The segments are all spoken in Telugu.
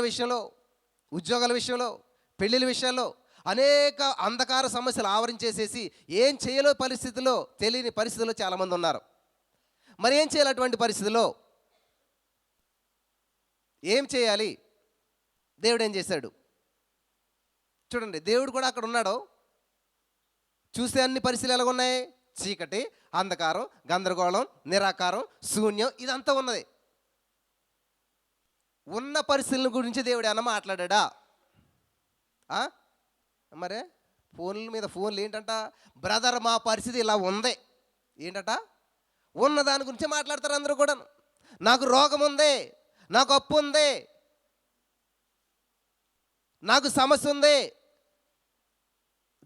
విషయంలో, ఉద్యోగాల విషయంలో, పెళ్ళిళ్ళ విషయాల్లో అనేక అంధకార సమస్యలు ఆవరించేసేసి ఏం చేయలో పరిస్థితుల్లో, తెలియని పరిస్థితుల్లో చాలామంది ఉన్నారు. మరి ఏం చేయాలి అటువంటి పరిస్థితుల్లో? ఏం చేయాలి? దేవుడు ఏం చేశాడు చూడండి. దేవుడు కూడా అక్కడ ఉన్నాడు. చూస్తే అన్ని పరిస్థితులు ఎలాగున్నాయి? చీకటి, అంధకారం, గందరగోళం, నిరాకారం, శూన్యం, ఇదంతా ఉన్నది. ఉన్న పరిస్థితుల గురించి దేవుడు ఏమన్నా మాట్లాడా? మరే ఫోన్ల మీద ఫోన్లు ఏంటంట, బ్రదర్ మా పరిస్థితి ఇలా ఉంది ఏంటట, ఉన్న దాని గురించి మాట్లాడతారు అందరూ కూడా. నాకు రోగం ఉంది, నాకు అప్పు ఉంది, నాకు సమస్య ఉంది.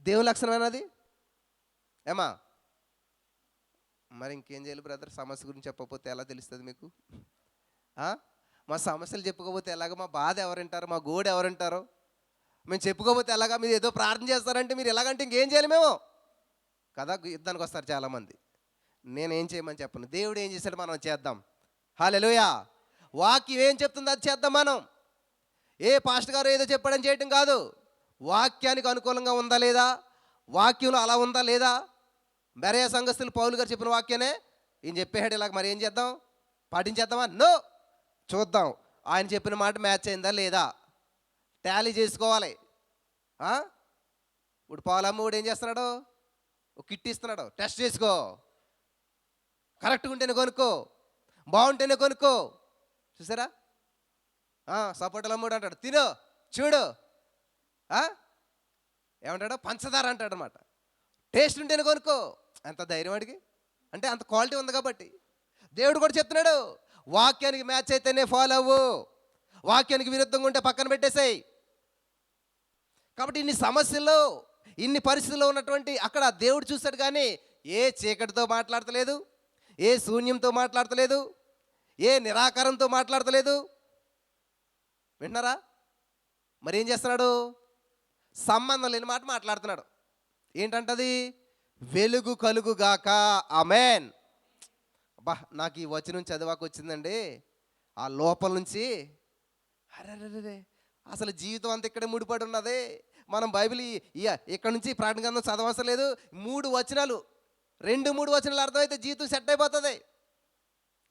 దేవుని లక్షణమైనది ఏమా? మరి ఇంకేం చేయాలి బ్రదర్? సమస్య గురించి చెప్పకపోతే ఎలా తెలుస్తుంది మీకు? మా సమస్యలు చెప్పుకోకపోతే ఎలాగ? మా బాధ ఎవరింటారు? మా గోడు ఎవరింటారు? మేము చెప్పుకోకపోతే ఎలాగా? మీరు ఏదో ప్రార్థన చేస్తారంటే మీరు ఎలాగంటే ఇంకేం చేయాలి మేము కదా? యుద్ధానికి వస్తారు చాలామంది. నేనేం చేయమని చెప్పను, దేవుడు ఏం చేశాడు మనం చేద్దాం. హల్లెలూయా. వాక్యం ఏం చెప్తుందో అది చేద్దాం మనం. ఏ పాస్టర్ గారు ఏదో చెప్పాడని చేయటం కాదు. వాక్యానికి అనుకూలంగా ఉందా లేదా, వాక్యంలో అలా ఉందా లేదా? బెరయ సంఘస్థులు పౌలు గారు చెప్పిన వాక్యానే ఈయన చెప్పేవాడు ఇలాగ, మరి ఏం చేద్దాం? పాటించేద్దామా? నో, చూద్దాం ఆయన చెప్పిన మాట మ్యాచ్ అయిందా లేదా, టాలీ చేసుకోవాలి. ఇప్పుడు పాలమ్మడు ఏం చేస్తున్నాడు? ఒక కిట్ ఇస్తున్నాడు, టెస్ట్ చేసుకో, కరెక్ట్గా ఉంటేనే కొనుక్కో, బాగుంటేనే కొనుక్కో. చూసారా? సపోటాలు అమ్ముడు అంటాడు, తిను చూడు, ఏమంటాడు? పంచదార అంటాడు అనమాట. టేస్ట్ ఉంటేనే కొనుక్కో. ఎంత ధైర్యం అడిగి, అంటే అంత క్వాలిటీ ఉంది కాబట్టి. దేవుడు కూడా చెప్తున్నాడు, వాక్యానికి మ్యాచ్ అయితేనే ఫాలో అవ్వు, వాక్యానికి విరుద్ధంగా ఉంటే పక్కన పెట్టేసాయి. కాబట్టి ఇన్ని సమస్యల్లో, ఇన్ని పరిస్థితుల్లో ఉన్నటువంటి అక్కడ దేవుడు చూశాడు, కానీ ఏ చీకటితో మాట్లాడతలేదు, ఏ శూన్యంతో మాట్లాడతలేదు, ఏ నిరాకారంతో మాట్లాడతలేదు. వింటున్నారా? మరి ఏం చేస్తున్నాడు? సంబంధం లేని మాట మాట్లాడుతున్నాడు. ఏంటంటది? వెలుగు కలుగుగాక. ఆమేన్. అబ్బా, నాకు ఈ వచనం చదివాక వచ్చిందండి ఆ లోపల నుంచి, అరే అసలు జీవితం అంతా ఇక్కడే ముడిపడి ఉన్నది. మనం బైబిల్ ఇక్కడ నుంచి ప్రకటన గ్రంథం చదవవసరం లేదు. 3 వచనాలు, 2-3 వచనాలు అర్థమైతే జీవితం సెట్ అయిపోతుంది.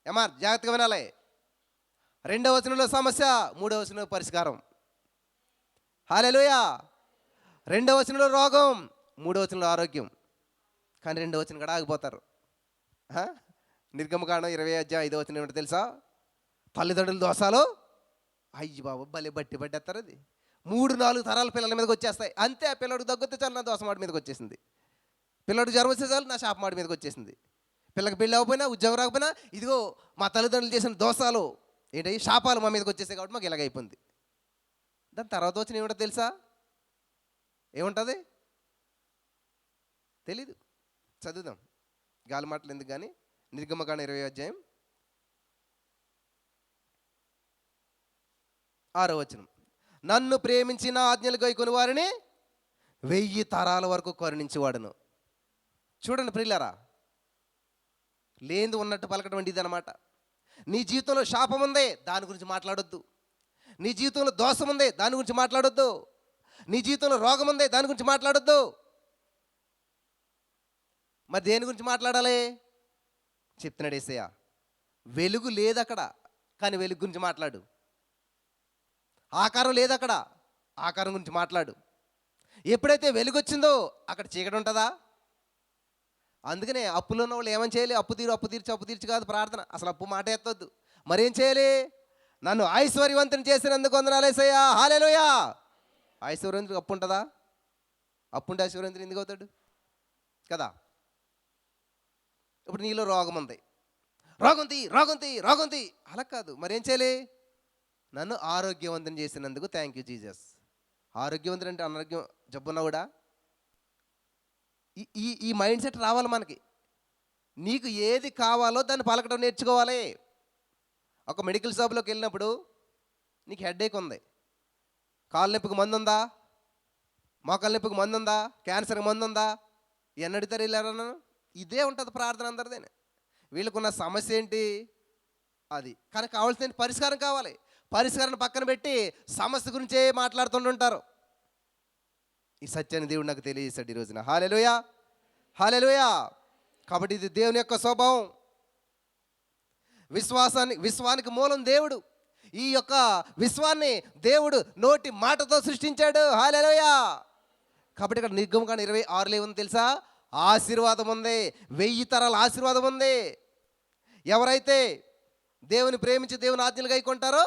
ఏమా? జాగ్రత్తగా వినాలి. 2వ వచనంలో సమస్య, 3వ వచనంలో పరిష్కారం. హల్లెలూయా. 2వ వచనంలో రోగం, 3వ వచనంలో ఆరోగ్యం. కానీ 2వ వచనం కూడా ఆగిపోతారు. నిర్గమకాండం 20వ వచనం ఏమిటో తెలుసా? తల్లిదండ్రుల దోషాలు, అయ్యి బాబు భలే బట్టి పట్టేస్తారు. అది 3-4 తరాల పిల్లల మీదకి వచ్చేస్తాయి. అంతే. ఆ పిల్లడికి తగ్గితే చాలు నా దోసమాడి మీదకి వచ్చేసింది, పిల్లడికి జ్వరం వస్తే చాలు నా శాపమాడి మీదకి వచ్చేసింది, పిల్లకి పెళ్ళి అవ్వకపోయినా ఉద్యోగం రాకపోయినా ఇదిగో మా తల్లిదండ్రులు చేసిన దోషాలు ఏంటి, శాపాలు మా మీదకి వచ్చేసాయి కాబట్టి మాకు ఇలాగైపోయింది. దాని తర్వాత వచ్చిన ఏమిటో తెలుసా? ఏముంటుంది తెలీదు. చదువుదాం, గాలి మాటలు ఎందుకు కానీ. నిర్గమకాండం 20వ అధ్యాయం 6వ వచనం. నన్ను ప్రేమించిన ఆజ్ఞలు గైకొని వారిని 1000 తరాల వరకు కరుణించేవాడును. చూడండి ప్రియులారా, లేనిది ఉన్నట్టు పలకడం ఇది అనమాట. నీ జీవితంలో శాపం ఉంది, దాని గురించి మాట్లాడొద్దు. నీ జీవితంలో దోషం ఉంది, దాని గురించి మాట్లాడొద్దు. నీ జీవితంలో రోగం ఉంది, దాని గురించి మాట్లాడొద్దు. మరి దేని గురించి మాట్లాడాలి? చెప్తున్నాడు యేసయ్య. వెలుగు లేదు అక్కడ, కానీ వెలుగు గురించి మాట్లాడు. ఆకారం లేదు అక్కడ, ఆకారం గురించి మాట్లాడు. ఎప్పుడైతే వెలుగు వచ్చిందో అక్కడ చీకటి ఉంటుందా? అందుకనే అప్పులో ఉన్న వాళ్ళు ఏమని చేయాలి? అప్పు తీర్చి కాదు ప్రార్థన. అసలు అప్పు మాట ఎత్తొద్దు. మరేం చేయాలి? నన్ను ఐశ్వర్యవంతుని చేసినందుకు వందనాలు యేసయ్యా. హల్లెలూయా. ఐశ్వర్యవంతుడికి అప్పు ఉంటుందా? అప్పు ఉంటే ఐశ్వర్యవంతుడు ఎందుకు అవుతాడు కదా? ఇప్పుడు నీలో రోగం ఉంది, రోగం తీ అలా కాదు. మరేం చేయాలి? నన్ను ఆరోగ్యవంతుని చేసినందుకు థ్యాంక్ యూ జీసస్. ఆరోగ్యవంతుడు అంటే అనారోగ్యం జబ్బున్నా కూడా ఈ మైండ్ సెట్ రావాలి మనకి. నీకు ఏది కావాలో దాన్ని పలకడం నేర్చుకోవాలి. ఒక మెడికల్ షాప్లోకి వెళ్ళినప్పుడు నీకు హెడేక్ ఉంది, కాళ్ళ నొప్పికి మందు ఉందా, మోకాళ్ళ నొప్పికి మందు ఉందా, క్యాన్సర్కి మందు ఉందా, ఎన్ని అడుగుతారు వెళ్ళారన్నా? ఇదే ఉంటుంది ప్రార్థన అందరిదేనే. వీళ్ళకున్న సమస్య ఏంటి? అది కానీ కావాల్సిన పరిష్కారం కావాలి. పరిష్కారాన్ని పక్కన పెట్టి సమస్య గురించే మాట్లాడుతుంటుంటారు. ఈ సత్యాన్ని దేవుడు నాకు తెలియజేశాడు ఈ రోజున. హల్లెలూయా, హల్లెలూయా. కాబట్టి ఇది దేవుని యొక్క స్వభావం. విశ్వానికి మూలం దేవుడు. ఈ యొక్క విశ్వాన్ని దేవుడు నోటి మాటతో సృష్టించాడు. హల్లెలూయా. కాబట్టి ఇక్కడ నిర్గమకాండం 26 ఏముంది తెలుసా? ఆశీర్వాదం ఉంది. 1000 తరాల ఆశీర్వాదం ఉంది. ఎవరైతే దేవుని ప్రేమించి దేవుని ఆజ్ఞలు గైకొంటారో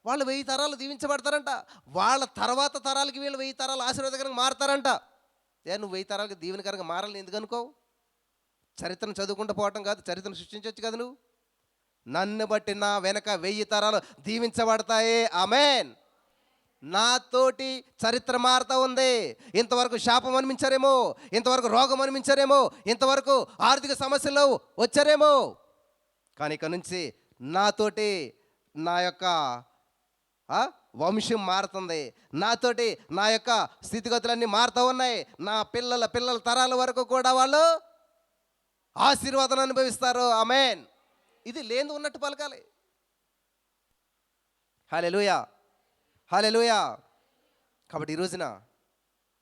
వాళ్ళు 1000 తరాలు దీవించబడతారంట. వాళ్ళ తర్వాత తరాలకి వీళ్ళు 1000 తరాలు ఆశీర్వాదకరంగా మారతారంట. నువ్వు 1000 తరాలకి దీవెనకరంగా మారాలని ఎందుకు అనుకోవు? చరిత్రను చదువుకుంటూ పోవటం కాదు, చరిత్రను సృష్టించవచ్చు కదా నువ్వు. నన్ను బట్టి నా వెనక 1000 తరాలు దీవించబడతాయి. ఆమేన్. నాతోటి చరిత్ర మారుతూ ఉంది. ఇంతవరకు శాపం అనిపించారేమో, ఇంతవరకు రోగం అనిపించారేమో, ఇంతవరకు ఆర్థిక సమస్యలు వచ్చారేమో, కానీ ఇక నుంచి నాతోటి నా యొక్క వంశం మారుతుంది. నాతోటి నా యొక్క స్థితిగతులన్నీ మారుతూ ఉన్నాయి. నా పిల్లల తరాల వరకు కూడా వాళ్ళు ఆశీర్వాదం అనుభవిస్తారు. ఆమేన్. ఇది లేని ఉన్నట్టు పలకాలి. హల్లెలూయా, హల్లెలూయా. కాబట్టి ఈ రోజున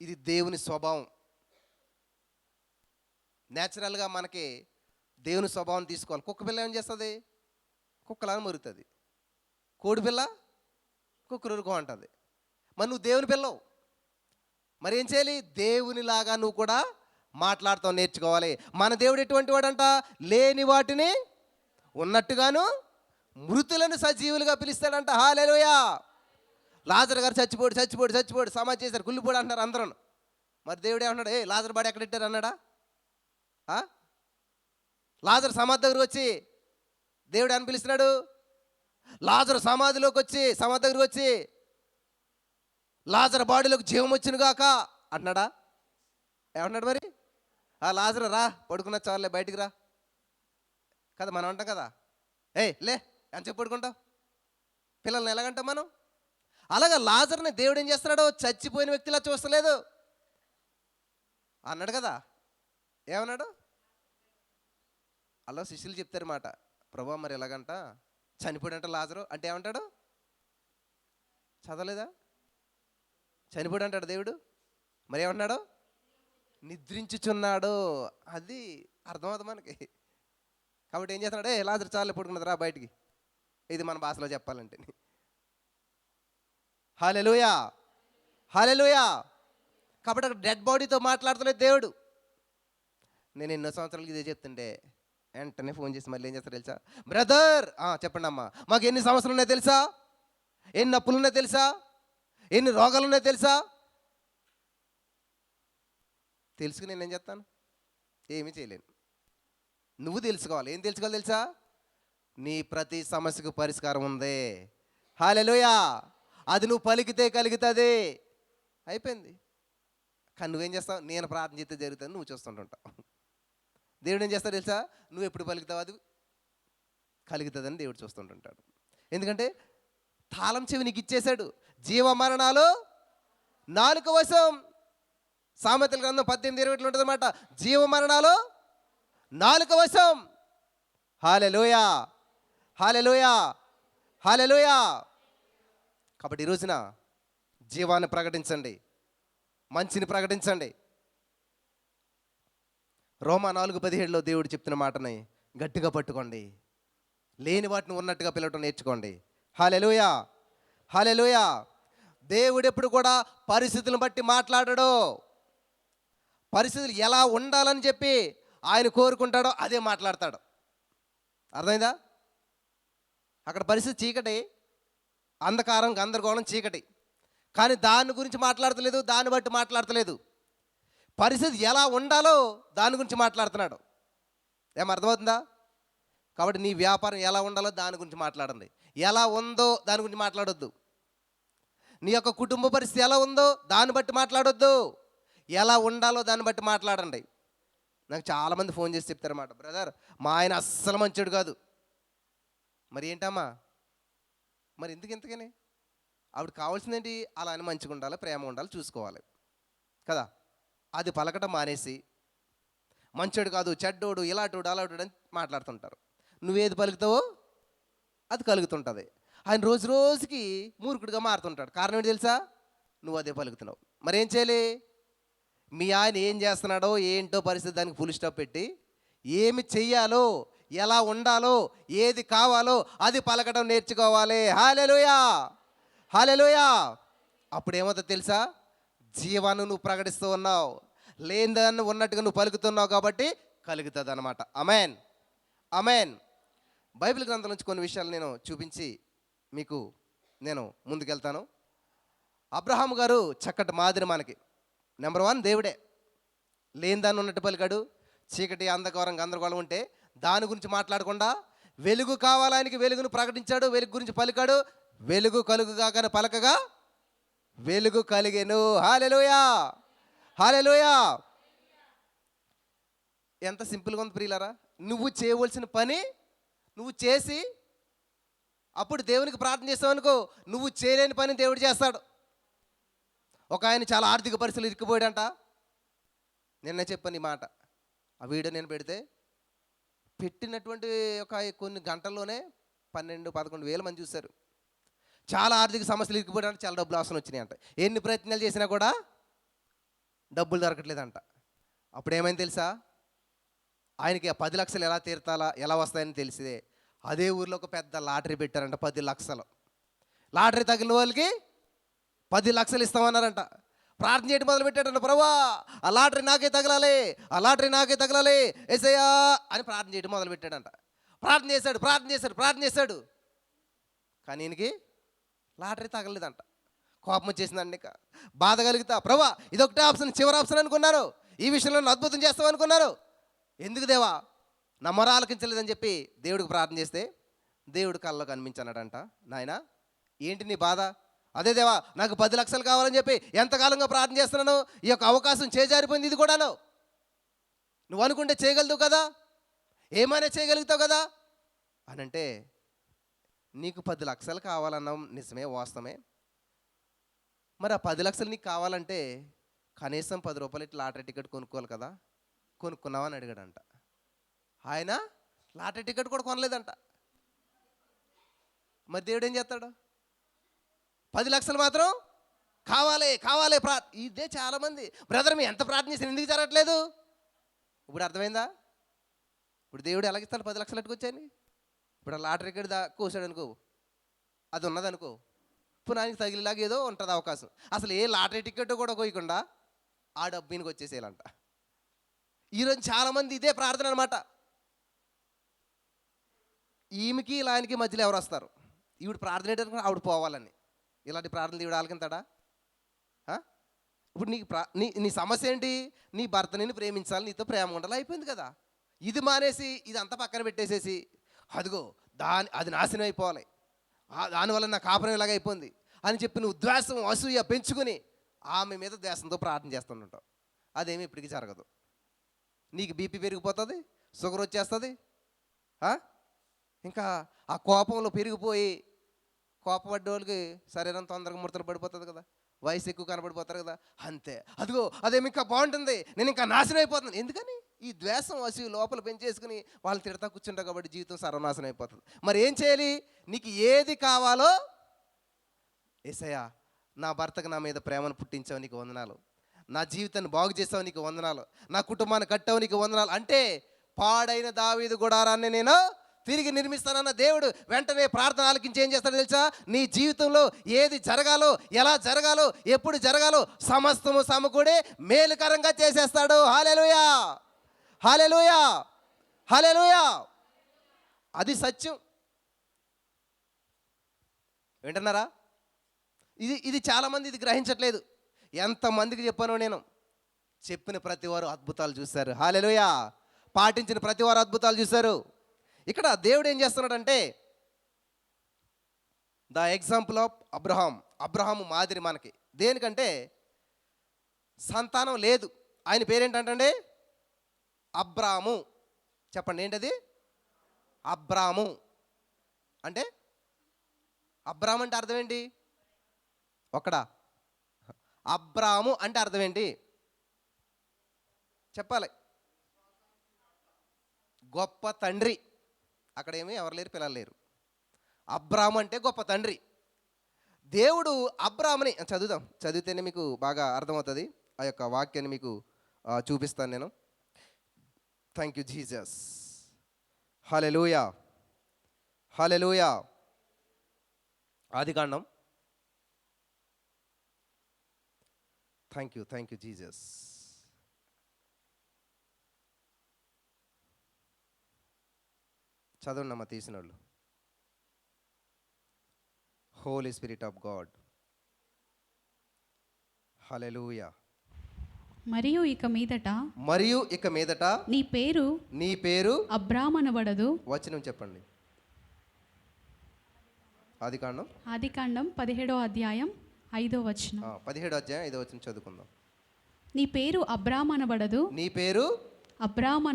ఇది దేవుని స్వభావం. న్యాచురల్గా మనకి దేవుని స్వభావం తీసుకోవాలి. కుక్క పిల్ల ఏం చేస్తుంది? కుక్కలాగా మురుగుతుంది. కోడి పిల్ల కుక్కరుకో అంటుంది. మరి నువ్వు దేవుని పిల్లవు, మరి ఏం చేయాలి? దేవునిలాగా నువ్వు కూడా మాట్లాడతావు, నేర్చుకోవాలి. మన దేవుడు ఎటువంటి వాడంట? లేని వాటిని ఉన్నట్టుగాను మృతులను సజీవులుగా పిలుస్తాడంట. హల్లెలూయా. లాజరు గారు చచ్చిపోడు సమాధి చేశారు, కుళ్ళిపోడు అంటున్నారు అందరూ. మరి దేవుడు ఏమన్నాడు? లాజరు బాడీ ఎక్కడ ఇట్టారు అన్నాడా? లాజరు సమాధి దగ్గరకు వచ్చి దేవుడు అని పిలుస్తున్నాడు. లాజరు సమాధి దగ్గరకు వచ్చి లాజరు బాడీలోకి జీవం వచ్చిన గాక అంటున్నాడా? ఏమన్నాడు మరి? లాజరు రా, పడుకున్నా చాలులే, బయటికి రా కదా మనం అంటాం కదా. లే అని చెప్పి పడుకుంటాం. పిల్లల్ని ఎలాగంటాం మనం? అలాగా లాజర్ని దేవుడు ఏం చేస్తున్నాడు? చచ్చిపోయిన వ్యక్తిలా చూస్తలేదు అన్నాడు కదా. ఏమన్నాడు? అలా శిష్యులు చెప్తారు మాట, ప్రభా మరి ఎలాగంట చనిపోయాడంట లాజరు అంటే ఏమంటాడు? చదవలేదా? చనిపోయాడు అంటాడు దేవుడు. మరి ఏమంటున్నాడు? నిద్రించుచున్నాడు. అది అర్థమవుతుంది మనకి. కాబట్టి ఏం చేస్తున్నాడు? లాజరు చాలే పడుకున్నది, రా బయటికి. ఇది మన భాషలో చెప్పాలంటే. హల్లెలూయా, హల్లెలూయా. కాబట్టి అక్కడ డెడ్ బాడీతో మాట్లాడుతున్నాడు దేవుడు. నేను ఎన్నో సంవత్సరాలకి ఇదే చెప్తుంటే వెంటనే ఫోన్ చేసి మళ్ళీ ఏం చేస్తారు తెలుసా? బ్రదర్ చెప్పండి అమ్మా, మాకు ఎన్ని సమస్యలు ఉన్నాయో తెలుసా? ఎన్ని అప్పులు ఉన్నాయో తెలుసా? ఎన్ని రోగాలు ఉన్నాయో తెలుసా? తెలుసుకుని నేనేం చేస్తాను? ఏమీ చేయలేను. నువ్వు తెలుసుకోవాలి. ఏం తెలుసుకోవాలి తెలుసా? నీ ప్రతి సమస్యకు పరిష్కారం ఉంది. హల్లెలూయా. అది నువ్వు పలికితే కలుగుతుంది. అయిపోయింది. కానీ నువ్వేం చేస్తావు? నేను ప్రార్థన చేస్తే జరుగుతుంది, నువ్వు చూస్తుంటుంటావు. దేవుడు ఏం చేస్తాడు తెలుసా? నువ్వు ఎప్పుడు పలుకుతావు అది కలుగుతుందని దేవుడు చూస్తుంటుంటాడు. ఎందుకంటే తాళం చెవి నీకు ఇచ్చేశాడు. జీవ మరణాలు నాలుక వశం. సామెతల గ్రంథం 18:20 ఉంటుంది అన్నమాట. జీవ మరణాలు నాలుక వశం. హల్లెలూయా, హల్లెలూయా, హల్లెలూయా. కాబట్టి ఈ రోజున జీవాన్ని ప్రకటించండి, మంచిని ప్రకటించండి. రోమా 4:17 దేవుడు చెప్తున్న మాటని గట్టిగా పట్టుకోండి. లేని వాటిని ఉన్నట్టుగా పిలవటం నేర్చుకోండి. హల్లెలూయా, హల్లెలూయా. దేవుడు ఎప్పుడు కూడా పరిస్థితులను బట్టి మాట్లాడడు. పరిస్థితులు ఎలా ఉండాలని చెప్పి ఆయన కోరుకుంటాడో అదే మాట్లాడతాడు. అర్థమైందా? అక్కడ పరిస్థితి చీకటి, అంధకారం, గందరగోళం, చీకటి. కానీ దాని గురించి మాట్లాడతలేదు, దాన్ని బట్టి మాట్లాడతలేదు. పరిస్థితి ఎలా ఉండాలో దాని గురించి మాట్లాడుతున్నాడు. ఏమర్థమవుతుందా? కాబట్టి నీ వ్యాపారం ఎలా ఉండాలో దాని గురించి మాట్లాడండి. ఎలా ఉందో దాని గురించి మాట్లాడొద్దు. నీ యొక్క కుటుంబ పరిస్థితి ఎలా ఉందో దాన్ని బట్టి మాట్లాడొద్దు. ఎలా ఉండాలో దాన్ని బట్టి మాట్లాడండి. నాకు చాలామంది ఫోన్ చేసి చెప్తారన్నమాట, బ్రదర్ మా ఆయన అస్సలు మంచోడు కాదు. మరి ఏంటమ్మా? మరి ఎందుకు ఇంతకని? ఆవిడ కావాల్సిందేంటి? అలా అని మంచిగా ఉండాలి, ప్రేమ ఉండాలి, చూసుకోవాలి కదా. అది పలకటం మానేసి మంచోడు కాదు, చెడ్డోడు, ఇలాటోడు, అలాటోడు అని మాట్లాడుతుంటారు. నువ్వేది పలుకుతావో అది కలుగుతుంటుంది. ఆయన రోజు రోజుకి మూర్ఖుడిగా మారుతుంటాడు. కారణం ఏంటి తెలుసా? నువ్వు అదే పలుకుతున్నావు. మరేం చేయాలి? మీ ఆయన ఏం చేస్తున్నాడో ఏంటో పరిస్థితి దానికి ఫుల్ స్టాప్ పెట్టి, ఏమి చెయ్యాలో, ఎలా ఉండాలో, ఏది కావాలో అది పలకడం నేర్చుకోవాలి. హల్లెలూయా, హల్లెలూయా. అప్పుడు ఏమవుతుందో తెలుసా? జీవాన్ని నువ్వు ప్రకటిస్తూ ఉన్నావు, లేనిదాన్ని ఉన్నట్టుగా నువ్వు పలుకుతున్నావు కాబట్టి కలుగుతుంది అనమాట. Amen, amen. బైబిల్ గ్రంథం నుంచి కొన్ని విషయాలు నేను చూపించి మీకు నేను ముందుకెళ్తాను. అబ్రహాం గారు చక్కటి మాదిరి మనకి. నెంబర్ 1 దేవుడే. లేని దాన్ని ఉన్నట్టు పలికాడు. చీకటి, అంధకారం, గందరగోళం ఉంటే దాని గురించి మాట్లాడకుండా వెలుగు కావాలానికి వెలుగును ప్రకటించాడు, వెలుగు గురించి పలికాడు. వెలుగు కలుగుగానే పలకగా వెలుగు కలిగెను. హల్లెలూయా, హల్లెలూయా. ఎంత సింపుల్గా ఉంది ప్రియులారా. నువ్వు చేయవలసిన పని నువ్వు చేసి అప్పుడు దేవునికి ప్రార్థన చేస్తావు అనుకో, నువ్వు చేయలేని పని దేవుడు చేస్తాడు. ఒక ఆయన చాలా ఆర్థిక పరిస్థితులు ఇరుక్కుపోయాడంట. నిన్న చెప్పాను ఈ మాట. ఆ వీడియో నేను పెడితే పెట్టినటువంటి ఒక కొన్ని గంటల్లోనే 12-11 వేల మంది చూశారు. చాలా ఆర్థిక సమస్యలు ఇరుక్కుపోయాడంట. చాలా డబ్బులు అవసరం వచ్చినాయంట. ఎన్ని ప్రయత్నాలు చేసినా కూడా డబ్బులు దొరకట్లేదంట. అప్పుడు ఏమైంది తెలుసా? ఆయనకి 10 లక్షలు ఎలా తీర్తాలా, ఎలా వస్తాయని తెలిసిదే అదే ఊర్లో ఒక పెద్ద లాటరీ పెట్టారంట. 10 లక్షలు లాటరీ తగిలిన వాళ్ళకి 10 లక్షలు ఇస్తామన్నారంట. ప్రార్థన చేయడం మొదలు పెట్టాడంట. ప్రభువా, ఆ లాటరీ నాకే తగలాలి, ఆ లాటరీ నాకే తగలాలి యేసయ్యా అని ప్రార్థన చేయడం మొదలు పెట్టాడంట. ప్రార్థన చేశాడు, ప్రార్థన చేశాడు, ప్రార్థన చేశాడు. కానీ ఈయనకి లాటరీ తగలేదంట. కోపం వచ్చేసిందండి. ఇక బాధ కలుగుతా, ప్రభువా ఇదొకటే ఆప్షన్, చివరి ఆప్షన్ అనుకున్నారు. ఈ విషయంలో నన్ను అద్భుతం చేస్తావు అనుకున్నారు. ఎందుకు దేవా నా మొర ఆలకించలేదని చెప్పి దేవుడికి ప్రార్థన చేస్తే దేవుడు కళ్ళలో కనిపించన్నాడంట. నాయనా ఏంటి నీ బాధ? అదే దేవా నాకు 10 లక్షలు కావాలని చెప్పి ఎంతకాలంగా ప్రార్థన చేస్తున్నాను, ఈ యొక్క అవకాశం చేజారిపోయింది. ఇది కూడాను నువ్వు అనుకుంటే చేయగలుగుతావు కదా, ఏమైనా చేయగలుగుతావు కదా అని అంటే, నీకు 10 లక్షలు కావాలన్నాం నిజమే, వాస్తవమే. మరి ఆ 10 లక్షలు నీకు కావాలంటే కనీసం 10 రూపాయలు ఇట్లా లాటరీ టికెట్ కొనుక్కోవాలి కదా, కొనుక్కున్నావా అని అడిగాడంట. ఆయన లాటరీ టికెట్ కూడా కొనలేదంట. మరి దేవుడు ఏం చేస్తాడు? 10 లక్షలు మాత్రం కావాలి కావాలి ఇదే చాలామంది. బ్రదర్ మీ ఎంత ప్రార్థన చేసిన ఎందుకు జరగట్లేదు? ఇప్పుడు అర్థమైందా? ఇప్పుడు దేవుడు ఎలాగిస్తాడు 10 లక్షలు అట్టుకొచ్చాయని? ఇప్పుడు ఆ లాటరీ టికెట్ కోసాడు అనుకో, అది ఉన్నదనుకో, ఇప్పుడు ఆయనకి తగిలేలాగా ఏదో ఉంటుంది అవకాశం. అసలు ఏ లాటరీ టికెట్ కూడా కోయకుండా ఆ డబ్బునికి వచ్చేసేయాలంట. ఈరోజు చాలామంది ఇదే ప్రార్థన అనమాట. ఈమెకి ఇలా ఆయనకి మధ్యలో ఎవరు వస్తారు? ఈవిడ ప్రార్థన ఏంటంటే ఆవిడ పోవాలని. ఇలాంటి ప్రార్థనలు ఈవిడ ఆలకింతాడా? ఇప్పుడు నీకు నీ సమస్య ఏంటి? నీ భర్త నిన్ను ప్రేమించాలి, నీతో ప్రేమ ఉండాలి, అయిపోయింది కదా. ఇది మానేసి ఇదంతా పక్కన పెట్టేసేసి అదిగో అది నాశనం అయిపోవాలి, దానివల్ల నా కాపురం ఇలాగ అయిపోయింది అని చెప్పి నువ్వు ద్వేషం, అసూయ పెంచుకుని ఆమె మీద ద్వేషంతో ప్రార్థన చేస్తుంటావు. అదేమి ఇప్పటికీ జరగదు. నీకు బీపీ పెరిగిపోతుంది, షుగర్ వచ్చేస్తుంది. ఇంకా ఆ కోపంలో పెరిగిపోయి కోపపడ్డ వాళ్ళకి శరీరం తొందరగా ముడతలు పడిపోతుంది కదా, వయసు ఎక్కువ కనబడిపోతారు కదా. అంతే, అదిగో అదేమి ఇంకా బాగుంటుంది, నేను ఇంకా నాశనం అయిపోతున్నాను. ఎందుకని? ఈ ద్వేషం అసలు లోపల పెంచేసుకుని వాళ్ళని తిడతా కూర్చుంటావు కాబట్టి జీవితం సర్వనాశనం అయిపోతుంది. మరి ఏం చేయాలి? నీకు ఏది కావాలో, యేసయ్యా నా భర్తకు నా మీద ప్రేమను పుట్టించావు నీకు వందనాలు, నా జీవితాన్ని బాగు చేసావు నీకు వందనాలు, నా కుటుంబాన్ని కట్టావు నీకు వందనాలు అంటే, పాడైన దావీదు గుడారాన్ని నేను తిరిగి నిర్మిస్తానన్న దేవుడు వెంటనే ప్రార్థన ఆలకించి ఏం చేస్తాడో తెలుసా? నీ జీవితంలో ఏది జరగాలో, ఎలా జరగాలో, ఎప్పుడు జరగాలో సమస్తము సమకూడి మేలుకరంగా చేసేస్తాడు. హల్లెలూయా, హల్లెలూయా, హల్లెలూయా. అది సత్యం. వింటున్నారా? ఇది చాలామంది ఇది గ్రహించట్లేదు. ఎంతమందికి చెప్పానో నేను, చెప్పిన ప్రతి వారు అద్భుతాలు చూశారు. హల్లెలూయా. పాటించిన ప్రతి వారు అద్భుతాలు చూశారు. ఇక్కడ దేవుడు ఏం చేస్తున్నాడంటే, ద ఎగ్జాంపుల్ ఆఫ్ అబ్రహాము మాదిరి మనకి. దేనికంటే సంతానం లేదు. ఆయన పేరేంటంటే అబ్రాము. చెప్పండి ఏంటది? అబ్రాము అంటే, అబ్రాము అంటే అర్థం ఏంటి? ఒక్కడా? అబ్రాము అంటే అర్థం ఏంటి చెప్పాలి? గొప్ప తండ్రి. అక్కడ ఏమీ ఎవరు లేరు, పిల్లలు లేరు. అబ్రాము అంటే గొప్ప తండ్రి. దేవుడు అబ్రాముని చదువుదాం, చదివితేనే మీకు బాగా అర్థమవుతుంది. ఆ యొక్క వాక్యాన్ని మీకు చూపిస్తాను నేను. Thank you Jesus. Hallelujah, hallelujah. ఆదికాండం. Thank you Jesus. చదవండి అమ్మ తీసిన వాళ్ళు. Holy spirit of God. Hallelujah. మరియు ఇక మీదట నీ పేరు అబ్రాము అనబడదు. వచనం చెప్పండి. ఆదికాండం 17వ అధ్యాయం 5వ వచనం. 17వ అధ్యాయం 5వ వచనం చదువుకుందాం. నీ పేరు అబ్రాము అనబడదు. నీ పేరు అబ్రాము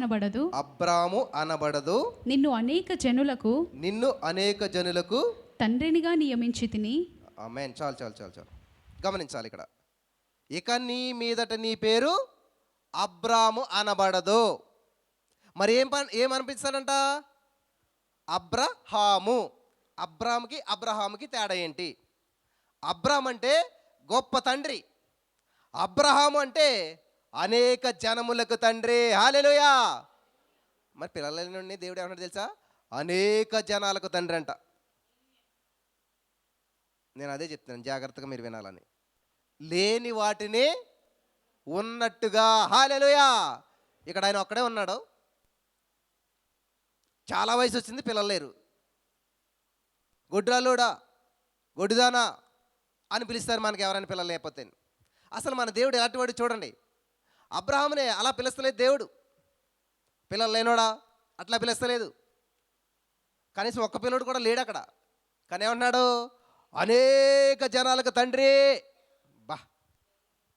అనబడదు. నిన్ను అనేక జనులకు తండ్రినిగా నియమించితిని. ఆమేన్. చాలు గమనించాలి ఇక్కడ. ఇక నీ మీదట నీ పేరు అబ్రాము అనబడదు. మరి ఏమనిపిస్తాడంట? అబ్రహాము. అబ్రహాముకి తేడా ఏంటి? అబ్రామ్ అంటే గొప్ప తండ్రి, అబ్రహాము అంటే అనేక జనములకు తండ్రి. హల్లెలూయా. మరి పిల్లల నుండి దేవుడు ఏమన్నాడు తెలుసా? అనేక జనాలకు తండ్రి అంట. నేను అదే చెప్తున్నాను, జాగ్రత్తగా మీరు వినాలని. లేని వాటిని ఉన్నట్టుగా. హల్లెలూయా. ఇక్కడ ఆయన ఒక్కడే ఉన్నాడు. చాలా వయసు వచ్చింది, పిల్లలు లేరు. గొడ్రాలోడా, గొడ్డుదానా అని పిలుస్తారు మనకి ఎవరైనా పిల్లలు లేకపోతే. అసలు మన దేవుడు ఎలాంటి వాడు చూడండి. అబ్రహామునే అలా పిలుస్తలేదు దేవుడు. పిల్లలు లేనోడా అట్లా పిలుస్తలేదు. కనీసం ఒక్క పిల్లడు కూడా లేడు అక్కడ. కానీ ఏమన్నాడు? అనేక జనాలకు తండ్రి.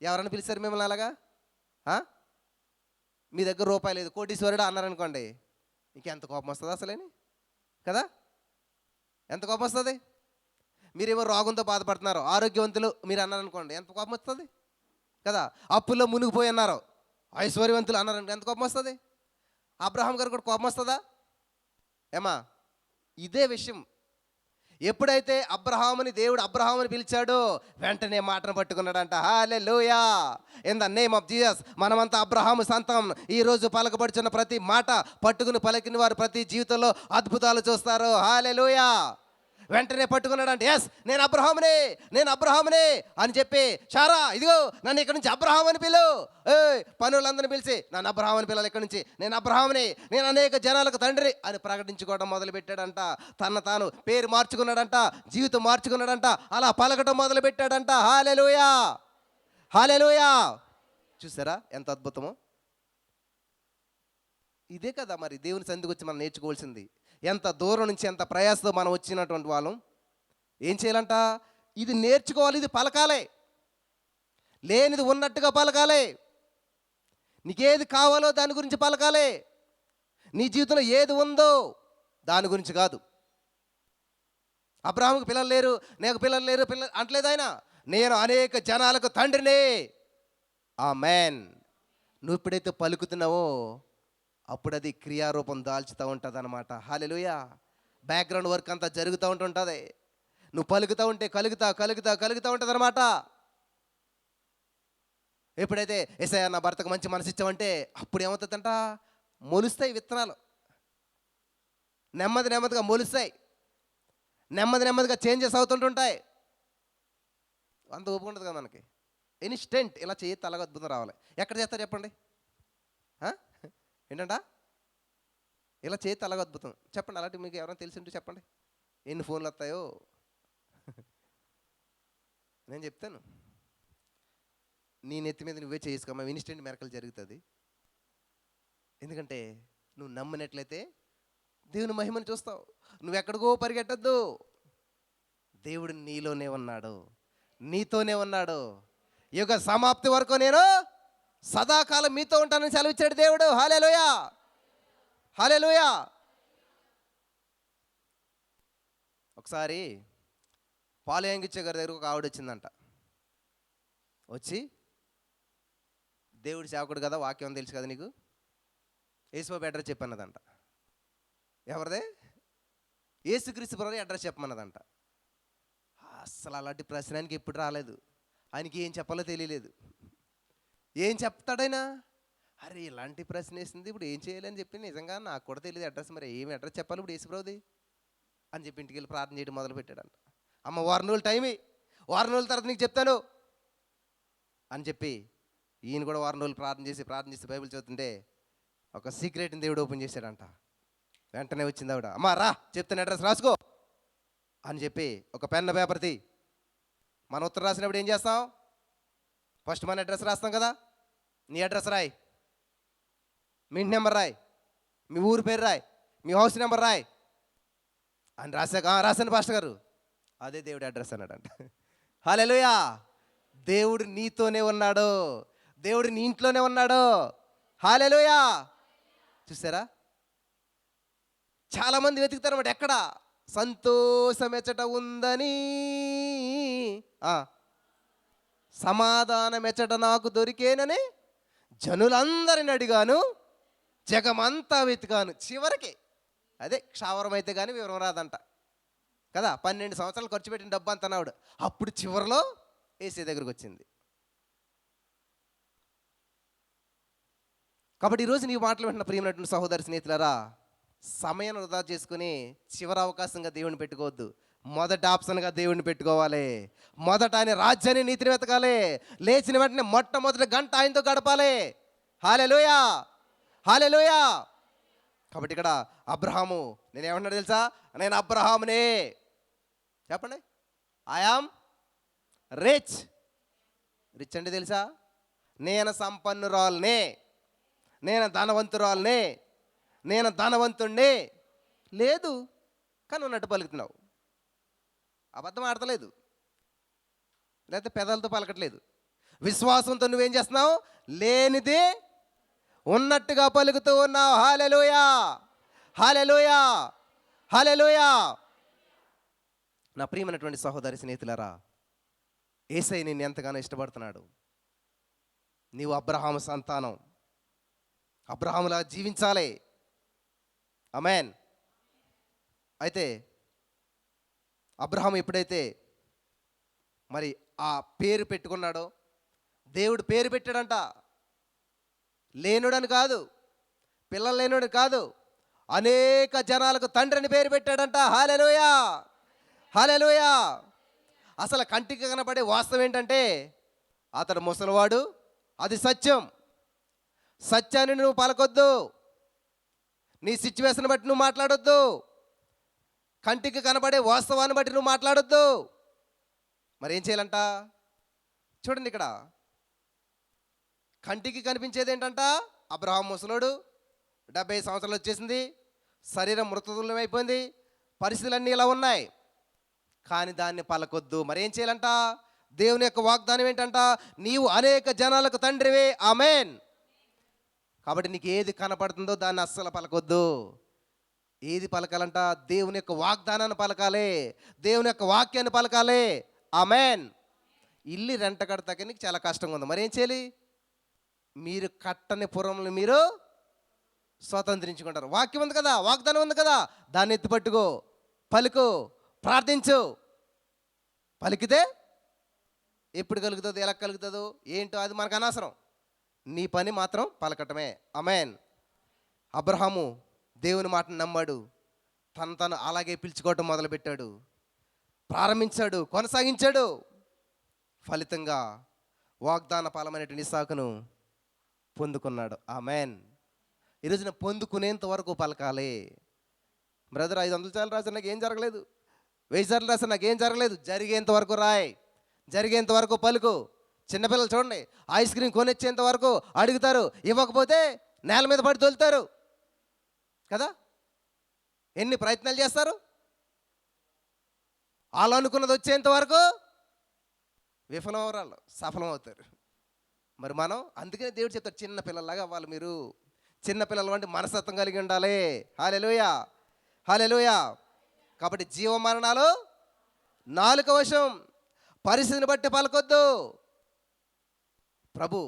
ఎవరైనా పిలిచారు మిమ్మల్ని అలాగా? మీ దగ్గర రూపాయి లేదు, కోటీశ్వరుడు అన్నారనుకోండి, ఇంకెంత కోపం వస్తుంది అసలేని కదా? ఎంత కోపం వస్తుంది? మీరేమో రోగంతో బాధపడుతున్నారు, ఆరోగ్యవంతులు మీరు అన్నారనుకోండి, ఎంత కోపం వస్తుంది కదా? అప్పుల్లో మునిగిపోయి అన్నారు, ఐశ్వర్యవంతులు అన్నారనుకో, ఎంత కోపం వస్తుంది? అబ్రహాం గారు కూడా కోపం వస్తుందా? ఏమా ఇదే విషయం. ఎప్పుడైతే దేవుడు అబ్రహాముని పిలిచాడో వెంటనే మాటను పట్టుకున్నాడంట. Hallelujah. In the name of Jesus. మనమంతా అబ్రహాము సంతానం. ఈరోజు పలకబడుచున్న ప్రతి మాట పట్టుకుని పలికిన వారు ప్రతి జీవితంలో అద్భుతాలు చూస్తారు. హల్లెలూయా. వెంటనే పట్టుకున్నాడంటే, ఎస్ నేను అబ్రహామునే అని చెప్పి, షారా ఇదిగో నన్ను ఇక్కడ నుంచి అబ్రహాం అని పిలు. పనులందరినీ పిలిచి నన్ను అబ్రహాం అని పిల్లలు ఇక్కడ నుంచి, నేను అబ్రహాముని, నేను అనేక జనాలకు తండ్రి అని ప్రకటించుకోవడం మొదలుపెట్టాడంట. తాను పేరు మార్చుకున్నాడంట, జీవితం మార్చుకున్నాడంట, అలా పలకటం మొదలుపెట్టాడంట. హల్లెలూయా, హల్లెలూయా. చూసారా ఎంత అద్భుతమో? ఇదే కదా మరి దేవుని సన్నిధికి వచ్చి మనం నేర్చుకోవాల్సింది. ఎంత దూరం నుంచి ఎంత ప్రయాసతో మనం వచ్చినటువంటి వాళ్ళం ఏం చేయాలంట? ఇది నేర్చుకోవాలి, ఇది పలకాలే. లేనిది ఉన్నట్టుగా పలకాలే. నీకేది కావాలో దాని గురించి పలకాలే. నీ జీవితంలో ఏది ఉందో దాని గురించి కాదు. అబ్రహాముకి పిల్లలు లేరు, నాకు పిల్లలు లేరు అంటలేదు ఆయన. నేను అనేక జనాలకు తండ్రిని. ఆమేన్. నువ్వు ఎప్పుడైతే పలుకుతున్నావో అప్పుడు అది క్రియారూపం దాల్చుతూ ఉంటుంది అనమాట. హల్లెలూయా. బ్యాక్గ్రౌండ్ వర్క్ అంతా జరుగుతూ ఉంటుంటుంది. నువ్వు పలుకుతూ ఉంటే కలుగుతూ ఉంటుంది అనమాట. ఎప్పుడైతే యేసయ్యా నా భర్తకు మంచి మనసు ఇచ్చావంటే అప్పుడు ఏమవుతుందంట? మొలుస్తాయి విత్తనాలు, నెమ్మదిగా మొలుస్తాయి, నెమ్మదిగా చేంజెస్ అవుతుంటుంటాయి. అంత ఒప్పుకుంటుంది కదా మనకి. ఇన్స్టెంట్ ఇలా చేయి తలగా అద్భుతం రావాలి. ఎక్కడ చేస్తారు చెప్పండి? ఏంటంట ఇలా చేతి అలాగ అద్భుతం చెప్పండి. అలాంటి మీకు ఎవరైనా తెలిసి ఉంటే చెప్పండి. ఎన్ని ఫోన్లు వస్తాయో నేను చెప్తాను. నీ నెత్తి మీద నువ్వే చేసుకోమా, ఇన్స్టెంట్ మెరకలు జరుగుతుంది. ఎందుకంటే నువ్వు నమ్మినట్లయితే దేవుని మహిమను చూస్తావు. నువ్వు ఎక్కడికో పరిగెట్టద్దు. దేవుడు నీలోనే ఉన్నాడు, నీతోనే ఉన్నాడు. యుగ సమాప్తి వరకు నేను సదాకాలం మీతో ఉంటానని సెలవిచ్చాడు దేవుడు. హల్లెలూయా, హల్లెలూయా. ఒకసారి పాలయంగిచ్చే గారి దగ్గర ఒక ఆవిడ వచ్చిందంట. వచ్చి, దేవుడి సేవకుడు కదా, వాక్యం తెలుసు కదా నీకు, యేసుబాబు అడ్రస్ చెప్పన్నదంట. ఎవరిదే? యేసుక్రీస్తు ప్రభు అడ్రస్ చెప్పమన్నదంట. అస్సలు అలాంటి ప్రశ్న ఆయనకి ఎప్పుడు రాలేదు. ఆయనకి ఏం చెప్పాలో తెలియలేదు. ఏం చెప్తాడైనా, అరే ఇలాంటి ప్రశ్న వేసింది, ఇప్పుడు ఏం చేయాలని చెప్పి నిజంగా నాకు కూడా తెలియదు అడ్రస్, మరి ఏమి అడ్రస్ చెప్పాలి ఇప్పుడు యేసుప్రభుది అని చెప్పి ఇంటికి వెళ్ళి ప్రార్థన చేయడం మొదలుపెట్టాడంట. అమ్మ వారం రోజులు టైం ఇయ్యి, వారం రోజుల తర్వాత నీకు చెప్తాను అని చెప్పి ఈయన కూడా వారం రోజులు ప్రార్థన చేసి బైబిల్ చదువుతుంటే ఒక సీక్రెట్ని దేవుడు ఓపెన్ చేశాడంట. వెంటనే వచ్చింది ఆవిడ, అమ్మ రా చెప్తాను అడ్రస్ రాసుకో అని చెప్పి ఒక పెన్ పేపర్ తీ. మన ఉత్తరం రాసినప్పుడు ఏం చేస్తాం? ఫస్ట్ మన అడ్రస్ రాస్తాం కదా. నీ అడ్రస్ రాయి, మీ ఇంటి నెంబర్ రాయి, మీ ఊరి పేరు రాయి, మీ హౌస్ నెంబర్ రాయి అని రాశాక రాశాను పాస్టర్ గారు, అదే దేవుడి అడ్రస్ అన్నాడంట. హల్లెలూయా. దేవుడు నీతోనే ఉన్నాడు, దేవుడు నీ ఇంట్లోనే ఉన్నాడు. హల్లెలూయా. చూసారా, చాలామంది వెతుకుతారు అన్నమాట. ఎక్కడ సంతోషం ఎచ్చట ఉందని, సమాధానం ఎచ్చట నాకు దొరికేనని జనులందరిని అడిగాను, జగమంతా వెతికాను, చివరికి అదే క్షావరం అయితే కానీ వివరం రాదంట కదా. 12 సంవత్సరాలు ఖర్చు పెట్టిన డబ్బు అంత అన్నాడు. అప్పుడు చివరిలో ఏసీ దగ్గరకు వచ్చింది. కాబట్టి ఈరోజు నీ మాటలు వింటున్న ప్రియమైనటువంటి సహోదరి స్నేహితులారా, సమయం వృధా చేసుకుని చివరి అవకాశంగా దేవుని పెట్టుకోవద్దు. మొదటి ఆప్షన్గా దేవుడిని పెట్టుకోవాలి. మొదట ఆయన రాజ్యాన్ని నీతిని వెతకాలి. లేచిన వెంటనే మొట్టమొదటి గంట ఆయనతో గడపాలి. హల్లెలూయా, హల్లెలూయా. కాబట్టి ఇక్కడ అబ్రహాము నేనేమన్నాడు తెలుసా? నేను అబ్రహామునే. చెప్పండి, ఐఆమ్ రిచ్. రిచ్ అంటే తెలుసా? నేను సంపన్నురాల్నే, నేను ధనవంతురాల్నే, నేను ధనవంతుణ్ణి. లేదు కానీ ఉన్నట్టు పలుకుతున్నావు. అబద్ధం ఆడతలేదు, లేకపోతే పెదాలతో పలకట్లేదు. విశ్వాసంతో నువ్వేం చేస్తున్నావు? లేనిది ఉన్నట్టుగా పలుకుతూ ఉన్నావు. హల్లెలూయా, హల్లెలూయా, హల్లెలూయా. నా ప్రియమైనటువంటి సహోదరి స్నేహితులారా, యేసయ్య నిన్ను ఎంతగానో ఇష్టపడుతున్నాడు. నీవు అబ్రహాము సంతానం, అబ్రహాములా జీవించాలి. ఆమేన్. అయితే అబ్రహాము ఎప్పుడైతే మరి ఆ పేరు పెట్టుకున్నాడో, దేవుడు పేరు పెట్టాడంట. లేనుడని కాదు, పిల్లలు లేనుడని కాదు, అనేక జనాలకు తండ్రిని పేరు పెట్టాడంట. హల్లెలూయా, హల్లెలూయా. అసలు కంటికి కనపడే వాస్తవం ఏంటంటే అతడు ముసలివాడు, అది సత్యం. సత్యాన్ని నువ్వు పలకొద్దు, నీ సిచ్యువేషన్ బట్టి నువ్వు మాట్లాడొద్దు, కంటికి కనబడే వాస్తవాన్ని బట్టి నువ్వు మాట్లాడొద్దు. మరి ఏం చేయాలంట? చూడండి, ఇక్కడ కంటికి కనిపించేది ఏంటంట? అబ్రహాం ముసలోడు, 70 సంవత్సరాలు వచ్చేసింది, శరీరం మృతతుల్యం అయిపోయింది, పరిస్థితులన్నీ ఇలా ఉన్నాయి. కానీ దాన్ని పలకొద్దు. మరి ఏం చేయాలంట? దేవుని యొక్క వాగ్దానం ఏంటంట? నీవు అనేక జనాలకు తండ్రివే. ఆమేన్. కాబట్టి నీకు ఏది కనపడుతుందో దాన్ని అస్సలు పలకొద్దు. ఏది పలకాలంట? దేవుని యొక్క వాగ్దానాన్ని పలకాలి, దేవుని యొక్క వాక్యాన్ని పలకాలి. ఆమేన్. ఇల్లు రెంట కడతాక నీకు చాలా కష్టంగా ఉంది. మరి ఏం చేయాలి? మీరు కట్టని పురములు మీరు స్వతంత్రించుకుంటారు. వాక్యం ఉంది కదా, వాగ్దానం ఉంది కదా, దాన్ని ఎత్తిపట్టుకో, పలుకు, ప్రార్థించు. పలికితే ఎప్పుడు కలుగుతుందో, ఎలా కలుగుతుందో ఏంటో అది మనకు అనవసరం. నీ పని మాత్రం పలకటమే. ఆమేన్. అబ్రహాము దేవుని మాటను నమ్మాడు, తను అలాగే పిలుచుకోవటం మొదలుపెట్టాడు, ప్రారంభించాడు, కొనసాగించాడు. ఫలితంగా వాగ్దాన ఫలమైనటువంటి ఇస్సాకును పొందుకున్నాడు. ఆమేన్. ఈరోజున పొందుకునేంత వరకు పలకాలి. బ్రదర్ 500 సార్లు రాసిన నాకు ఏం జరగలేదు, 1000 సార్లు రాసిన నాకు ఏం జరగలేదు. జరిగేంత వరకు రాయ్, జరిగేంత వరకు పలుకు. చిన్నపిల్లలు చూడండి, ఐస్ క్రీమ్ కొనిచ్చేంత వరకు అడుగుతారు, ఇవ్వకపోతే నేల మీద పడి తోలుతారు కదా. ఎన్ని ప్రయత్నాలు చేస్తారు? వాళ్ళు అనుకున్నది వచ్చేంత వరకు విఫలం అవరాళ్ళు, సఫలం అవుతారు. మరి మనం అందుకనే దేవుడు చెప్తాడు, చిన్న పిల్లల్లాగా అవ్వాలి మీరు. చిన్న పిల్లలు అంటే మనస్తత్వం కలిగి ఉండాలి. హల్లెలూయా, హల్లెలూయా. కాబట్టి జీవ మరణాలు నాలుక వశం. పరిస్థితిని బట్టి పలకొద్దు. ప్రభు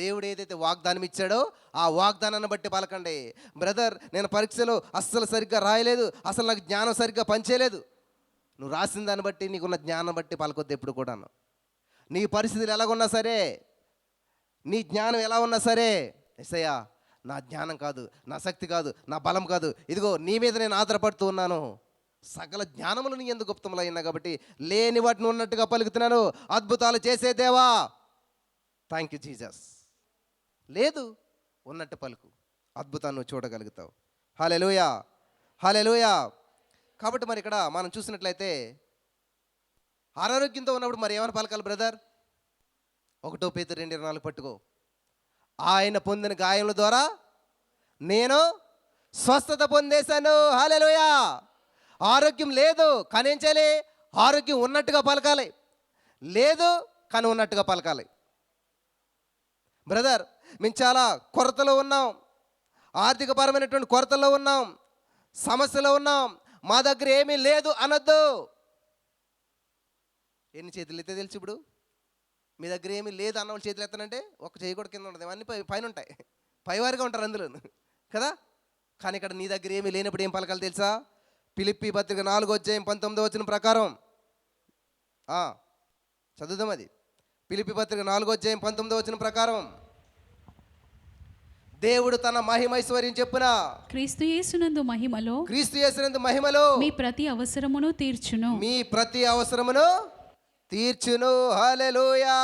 దేవుడు ఏదైతే వాగ్దానం ఇచ్చాడో ఆ వాగ్దానాన్ని బట్టి పలకండి. బ్రదర్, నేను పరీక్షలో అస్సలు సరిగ్గా రాయలేదు, అసలు నాకు జ్ఞానం సరిగ్గా పనిచేయలేదు. నువ్వు రాసిన దాన్ని బట్టి, నీకున్న జ్ఞానం బట్టి పలకొద్దు ఎప్పుడు కూడాను. నీ పరిస్థితులు ఎలాగున్నా సరే, నీ జ్ఞానం ఎలా ఉన్నా సరే, యేసయ్యా నా జ్ఞానం కాదు, నా శక్తి కాదు, నా బలం కాదు, ఇదిగో నీ మీద నేను ఆధారపడుతూ ఉన్నాను. సకల జ్ఞానములు నీ ఎందుకు గుప్తములు అయినా కాబట్టి లేని వాటిని ఉన్నట్టుగా పలుకుతున్నాను. అద్భుతాలు చేసే దేవా, థ్యాంక్ యూ జీసస్. లేదు, ఉన్నట్టు పలుకు, అద్భుతాన్ని నువ్వు చూడగలుగుతావు. హల్లెలూయా, హల్లెలూయా. కాబట్టి మరి ఇక్కడ మనం చూసినట్లయితే అనారోగ్యంతో ఉన్నప్పుడు మరి ఏమైనా పలకాలి బ్రదర్? 1 పేతురు 2:24 పట్టుకో. ఆయన పొందిన గాయముల ద్వారా నేను స్వస్థత పొందేశాను. హల్లెలూయా. ఆరోగ్యం లేదు కానీ ఏం చేయాలి? ఆరోగ్యం ఉన్నట్టుగా పలకాలి. లేదు కానీ ఉన్నట్టుగా పలకాలి. బ్రదర్, మేము చాలా కొరతలో ఉన్నాం, ఆర్థికపరమైనటువంటి కొరతలో ఉన్నాం, సమస్యలో ఉన్నాం, మా దగ్గర ఏమీ లేదు అనొద్దు. ఎన్ని చేతులు ఎత్తే తెలుసు ఇప్పుడు? మీ దగ్గర ఏమీ లేదు అన్న వాళ్ళు చేతులు ఎత్తానంటే ఒక చేయి కూడా కింద ఉండదు, అన్నీ పైన ఉంటాయి, పైవారిగా ఉంటారు అందులో కదా. కానీ ఇక్కడ నీ దగ్గర ఏమీ లేనప్పుడు ఏం పలకాలి తెలుసా? ఫిలిప్పీ పత్రిక 4:19 ప్రకారం చదువుదాం. అది ఫిలిప్పీ పత్రిక 4:19 ప్రకారం, దేవుడు తన మహిమైశ్వర్యం చెప్పున క్రీస్తు యేసునందు మహిమలో మీ ప్రతి అవసరమును తీర్చును. హల్లెలూయా.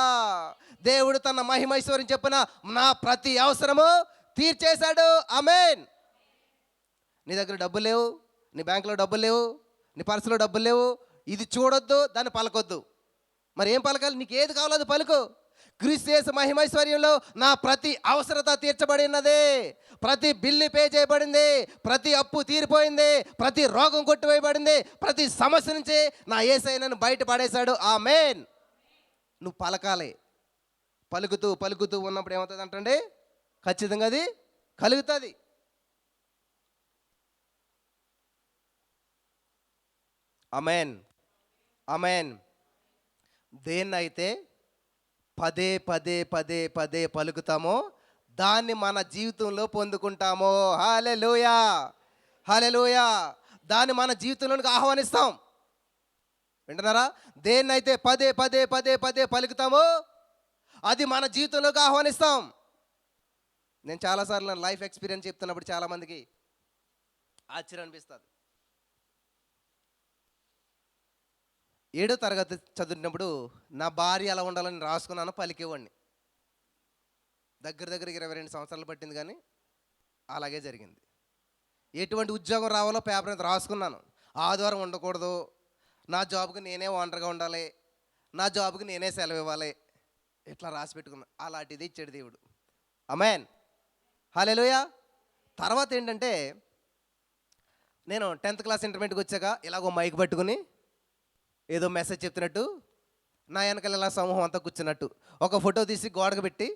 దేవుడు తన మహిమైశ్వర్యం చెప్పున నా ప్రతి అవసరము తీర్చేశాడు. ఆమేన్. నీ దగ్గర డబ్బులు లేవు, నీ బ్యాంకులో డబ్బులు లేవు, నీ పర్సులో డబ్బులు లేవు, ఇది చూడొద్దు, దాన్ని పలకొద్దు. మరి ఏం పలకాలి? నీకు ఏది కావాలో అది పలుకు. క్రీస్తు యేసు మహిమైశ్వర్యంలో నా ప్రతి అవసరత తీర్చబడి ఉన్నది, ప్రతి బిల్లు పే చేయబడింది, ప్రతి అప్పు తీరిపోయింది, ప్రతి రోగం కొట్టివేయబడింది, ప్రతి సమస్య నుంచి నా యేసయ్య నన్ను బయట పడేశాడు. ఆమేన్. నువ్వు పలకాలి. పలుకుతూ పలుకుతూ ఉన్నప్పుడు ఏమవుతుంది అంటే ఖచ్చితంగా అది కలుగుతుంది. ఆమేన్, ఆమేన్. దేన్నైతే పదే పదే పదే పదే పలుకుతామో దాన్ని మన జీవితంలో పొందుకుంటామో. హల్లెలూయా, హల్లెలూయా. దాన్ని మన జీవితంలోనికి ఆహ్వానిస్తాం. వింటున్నారా? దేన్నైతే పదే పదే పదే పదే పలుకుతామో అది మన జీవితంలోకి ఆహ్వానిస్తాం. నేను చాలాసార్లు లైఫ్ ఎక్స్పీరియన్స్ చెప్తున్నప్పుడు చాలామందికి ఆశ్చర్యం అనిపిస్తుంది. 7వ తరగతి చదివినప్పుడు నా భార్య ఎలా ఉండాలని రాసుకున్నాను, పలికేవాడిని. దగ్గర 22 సంవత్సరాలు పట్టింది కానీ అలాగే జరిగింది. ఎటువంటి ఉద్యోగం రావాలో పేపర్ మీద రాసుకున్నాను. ఆదివారం ఉండకూడదు, నా జాబ్కి నేనే ఓనర్గా ఉండాలి, నా జాబ్కి నేనే సెలవు ఇవ్వాలి, ఇట్లా రాసి పెట్టుకున్నాను. అలాంటిది ఇచ్చాడు దేవుడు. ఆమేన్, హల్లెలూయా. తర్వాత ఏంటంటే నేను 10th క్లాస్ ఇంటర్మీడియట్కి వచ్చాక ఇలాగో మైక్ పట్టుకుని ఏదో మెసేజ్ చెప్తున్నట్టు నా వెనకాల ఇలా సమూహం అంతా కూర్చున్నట్టు ఒక ఫోటో తీసి గోడకు పెట్టి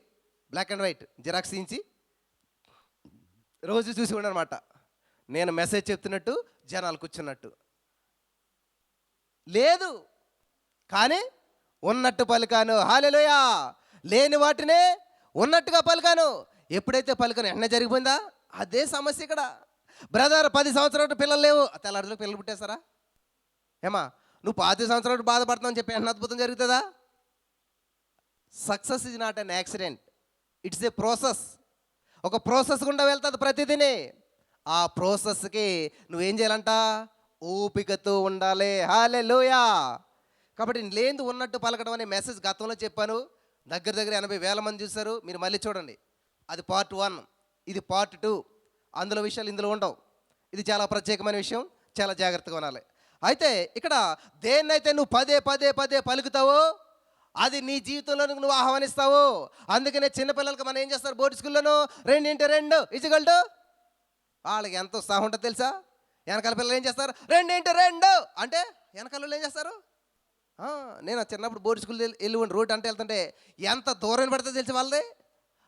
బ్లాక్ అండ్ వైట్ జిరాక్స్ తీయించి రోజు చూసి ఉండనమాట. నేను మెసేజ్ చెప్తున్నట్టు జనాలు కూర్చున్నట్టు. లేదు కానీ ఉన్నట్టు పలికాను. హల్లెలూయా. లేని వాటినే ఉన్నట్టుగా పలికాను. ఎప్పుడైతే పలికాను వెంటనే జరిగిపోయిందా? అదే సమస్య ఇక్కడ. బ్రదర్, 10 సంవత్సరాలు పిల్లలు లేవు, తెల్లారిలో పిల్లలు పుట్టేస్తారా? ఏమా నువ్వు 5 సంవత్సరాలు బాధపడుతున్నావు అని చెప్పి ఎంత అద్భుతం జరుగుతుందా? Success is not an accident, it's a process. ఒక ప్రాసెస్ గుండా వెళ్తుంది ప్రతిదిని. ఆ ప్రాసెస్కి నువ్వేం చేయాలంట? ఓపికతో ఉండాలి. హల్లెలూయా. కాబట్టి లేనిది ఉన్నట్టు పలకడం అనే మెసేజ్ గతంలో చెప్పాను. దగ్గర 80,000 మంది చూశారు. మీరు మళ్ళీ చూడండి. అది పార్ట్ 1, ఇది పార్ట్ 2. అందులో విషయాలు ఇందులో ఉండవు. ఇది చాలా ప్రత్యేకమైన విషయం, చాలా జాగ్రత్తగా ఉండాలి. అయితే ఇక్కడ దేన్నైతే నువ్వు పదే పదే పదే పలుకుతావో అది నీ జీవితంలోనికి నువ్వు ఆహ్వానిస్తావు. అందుకనే చిన్నపిల్లలకి మనం ఏం చేస్తారు? బోర్డు స్కూల్లోనూ 2x2 = వాళ్ళకి ఎంత ఉత్సాహం ఉంటుందో తెలుసా? వెనకాల పిల్లలు ఏం చేస్తారు? 2x2 అంటే వెనకాల ఏం చేస్తారు? నేను చిన్నప్పుడు బోర్డు స్కూల్ వెళ్ళి రోడ్ అంటే వెళ్తుంటే ఎంత దూరం పడుతుందో తెలిసి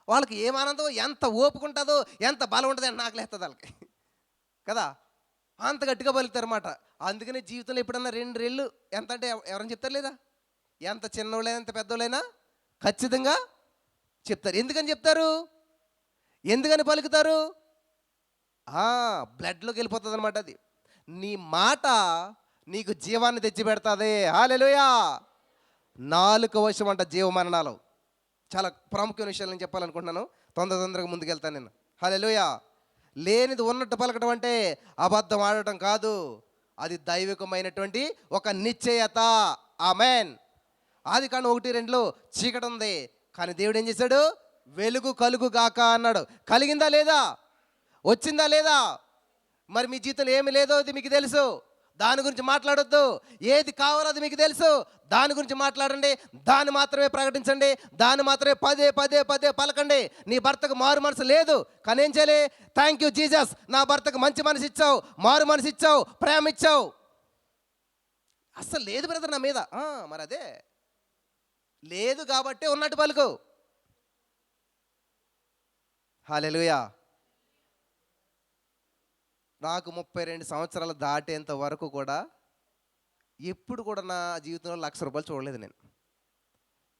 వాళ్ళకి ఏం ఆనందం, ఎంత ఓపిక ఉంటుందో, ఎంత బలం ఉంటుంది అంటే నాకు లేస్తుంది వాళ్ళకి కదా. అంత గట్టిగా పలుకుతారు అన్నమాట. అందుకనే జీవితంలో ఎప్పుడన్నా 2 రెళ్ళు ఎంత అంటే ఎవరైనా చెప్తారు లేదా? ఎంత చిన్నోళ్ళైనా ఎంత పెద్దోళ్ళైనా ఖచ్చితంగా చెప్తారు. ఎందుకని చెప్తారు? ఎందుకని పలుకుతారు? బ్లడ్లోకి వెళ్ళిపోతుంది అనమాట అది. నీ మాట నీకు జీవాన్ని తెచ్చి పెడతాది. హల్లెలూయా. నాలుక వశం అంట జీవమరణాలు. చాలా ప్రాముఖ్యమైన విషయాలు నేను చెప్పాలనుకుంటున్నాను. తొందరగా ముందుకెళ్తాను నేను. హల్లెలూయా. లేనిది ఉన్నట్టు పలకడం అంటే అబద్ధం ఆడటం కాదు, అది దైవికమైనటువంటి ఒక నిశ్చయత. ఆమేన్. ఆదికాండం 1:2 చీకటి ఉంది, కానీ దేవుడు ఏం చేశాడు? వెలుగు కలుగు గాక అన్నాడు. కలిగిందా లేదా? వచ్చిందా లేదా? మరి మీ జీవితంలో ఏమి లేదో అది మీకు తెలుసు, దాని గురించి మాట్లాడొద్దు. ఏది కావాలో అది మీకు తెలుసు, దాని గురించి మాట్లాడండి, దాన్ని మాత్రమే ప్రకటించండి, దాన్ని మాత్రమే పదే పదే పదే పలకండి. నీ భర్తకు మారు మనసు లేదు, కానీ ఏం చేయాలి? థ్యాంక్ యూ జీసస్, నా భర్తకు మంచి మనసు ఇచ్చావు, మారు మనసు ఇచ్చావు, ప్రేమ ఇచ్చావు. అస్సలు లేదు బ్రదర్ నా మీద. మరి అదే లేదు కాబట్టే ఉన్నట్టు పలుకు. హల్లెలూయా. నాకు 32 సంవత్సరాలు దాటేంత వరకు కూడా ఎప్పుడు కూడా నా జీవితంలో ₹1,00,000 చూడలేదు నేను.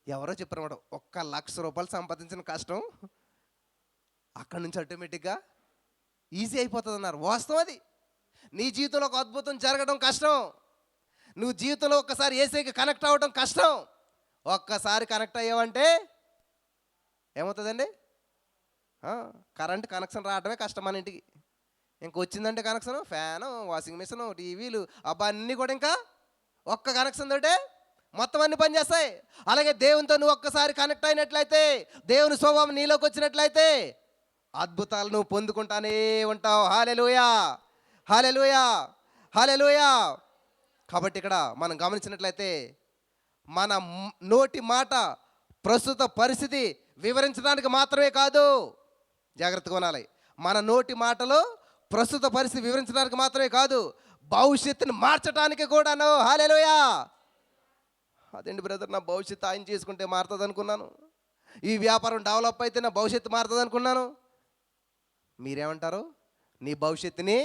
ఎవరో చెప్పారన్నమాట, ₹1,00,000 సంపాదించిన కష్టం అక్కడి నుంచి ఆటోమేటిక్గా ఈజీ అయిపోతుంది అన్నారు. వాస్తవం అది. నీ జీవితంలో ఒక అద్భుతం జరగడం కష్టం. నువ్వు జీవితంలో ఒక్కసారి ఏసైకి కనెక్ట్ అవ్వడం కష్టం. ఒక్కసారి కనెక్ట్ అయ్యావంటే ఏమవుతుందండి? కరెంట్ కనెక్షన్ రావడమే కష్టం మన ఇంటికి. ఇంకొచ్చిందంటే కనెక్షన్, ఫ్యాను, వాషింగ్ మిషన్, టీవీలు, అబ్బా అన్నీ కూడా ఇంకా ఒక్క కనెక్షన్ తోటే మొత్తం అన్ని పనిచేస్తాయి. అలాగే దేవునితో నువ్వు ఒక్కసారి కనెక్ట్ అయినట్లయితే, దేవుని స్వభావం నీలోకి వచ్చినట్లయితే అద్భుతాలు నువ్వు పొందుకుంటానే ఉంటావు. హల్లెలూయా, హల్లెలూయా, హల్లెలూయా. కాబట్టి ఇక్కడ మనం గమనించినట్లయితే మన నోటి మాట ప్రస్తుత పరిస్థితి వివరించడానికి మాత్రమే కాదు, జాగ్రత్తగా వినాలి. మన నోటి మాటలో ప్రస్తుత పరిస్థితి వివరించడానికి మాత్రమే కాదు, భవిష్యత్తుని మార్చడానికి కూడాను. హల్లెలూయా. అదేంటి బ్రదర్, నా భవిష్యత్తు ఆయన చేసుకుంటే మారుతుంది అనుకున్నాను, ఈ వ్యాపారం డెవలప్ అయితే నా భవిష్యత్తు మారుతుంది అనుకున్నాను. మీరేమంటారు? నీ భవిష్యత్తుని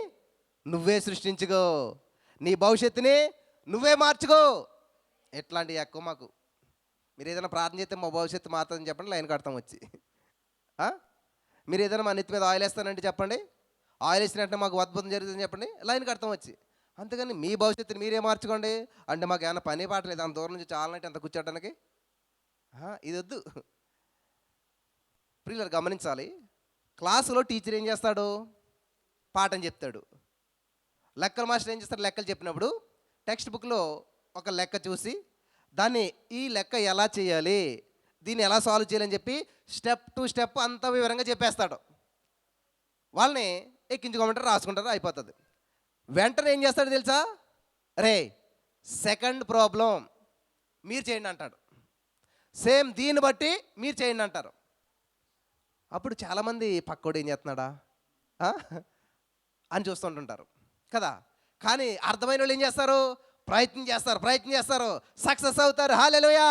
నువ్వే సృష్టించుకో, నీ భవిష్యత్తుని నువ్వే మార్చుకో. ఎట్లాంటి ఎక్కువ మాకు మీరు ఏదైనా ప్రార్థన చేస్తే మా భవిష్యత్తు మారుతుందని చెప్పండి, లైన్ కడతాం వచ్చి. మీరు ఏదైనా మా నెత్తి మీద ఆయిల్ వేస్తానంటే చెప్పండి, ఆయిల్ వేసినట్టు మాకు అద్భుతం జరుగుతుందని చెప్పండి, లైన్ కడతాం వచ్చి. అంతేగాని మీ భవిష్యత్తుని మీరే మార్చుకోండి అంటే మాకు ఏమైనా పని పాట లేదు, అంత దూరం నుంచి చాలా నైట్ అంత కూర్చోడానికి. ఇది వద్దు. ప్రియులారా గమనించాలి. క్లాసులో టీచర్ ఏం చేస్తాడు? పాఠం చెప్తాడు. లెక్కల మాస్టర్ ఏం చేస్తాడు? లెక్కలు చెప్పినప్పుడు టెక్స్ట్ బుక్లో ఒక లెక్క చూసి దాన్ని ఈ లెక్క ఎలా చేయాలి, దీన్ని ఎలా సాల్వ్ చేయాలని చెప్పి స్టెప్ టు స్టెప్ అంత వివరంగా చెప్పేస్తాడు. వాళ్ళని ఎక్కించుకోమంటారు, రాసుకుంటారు, అయిపోతుంది. వెంటనే ఏం చేస్తాడు తెలుసా? రే సెకండ్ ప్రాబ్లం మీరు చేయండి అంటాడు. సేమ్ దీన్ని బట్టి మీరు చేయండి అంటారు. అప్పుడు చాలామంది పక్కోడు ఏం చేస్తున్నాడా అని చూస్తుంటుంటారు కదా. కానీ అర్థమైన వాళ్ళు ఏం చేస్తారు? ప్రయత్నం చేస్తారు, సక్సెస్ అవుతారు. హల్లెలూయా.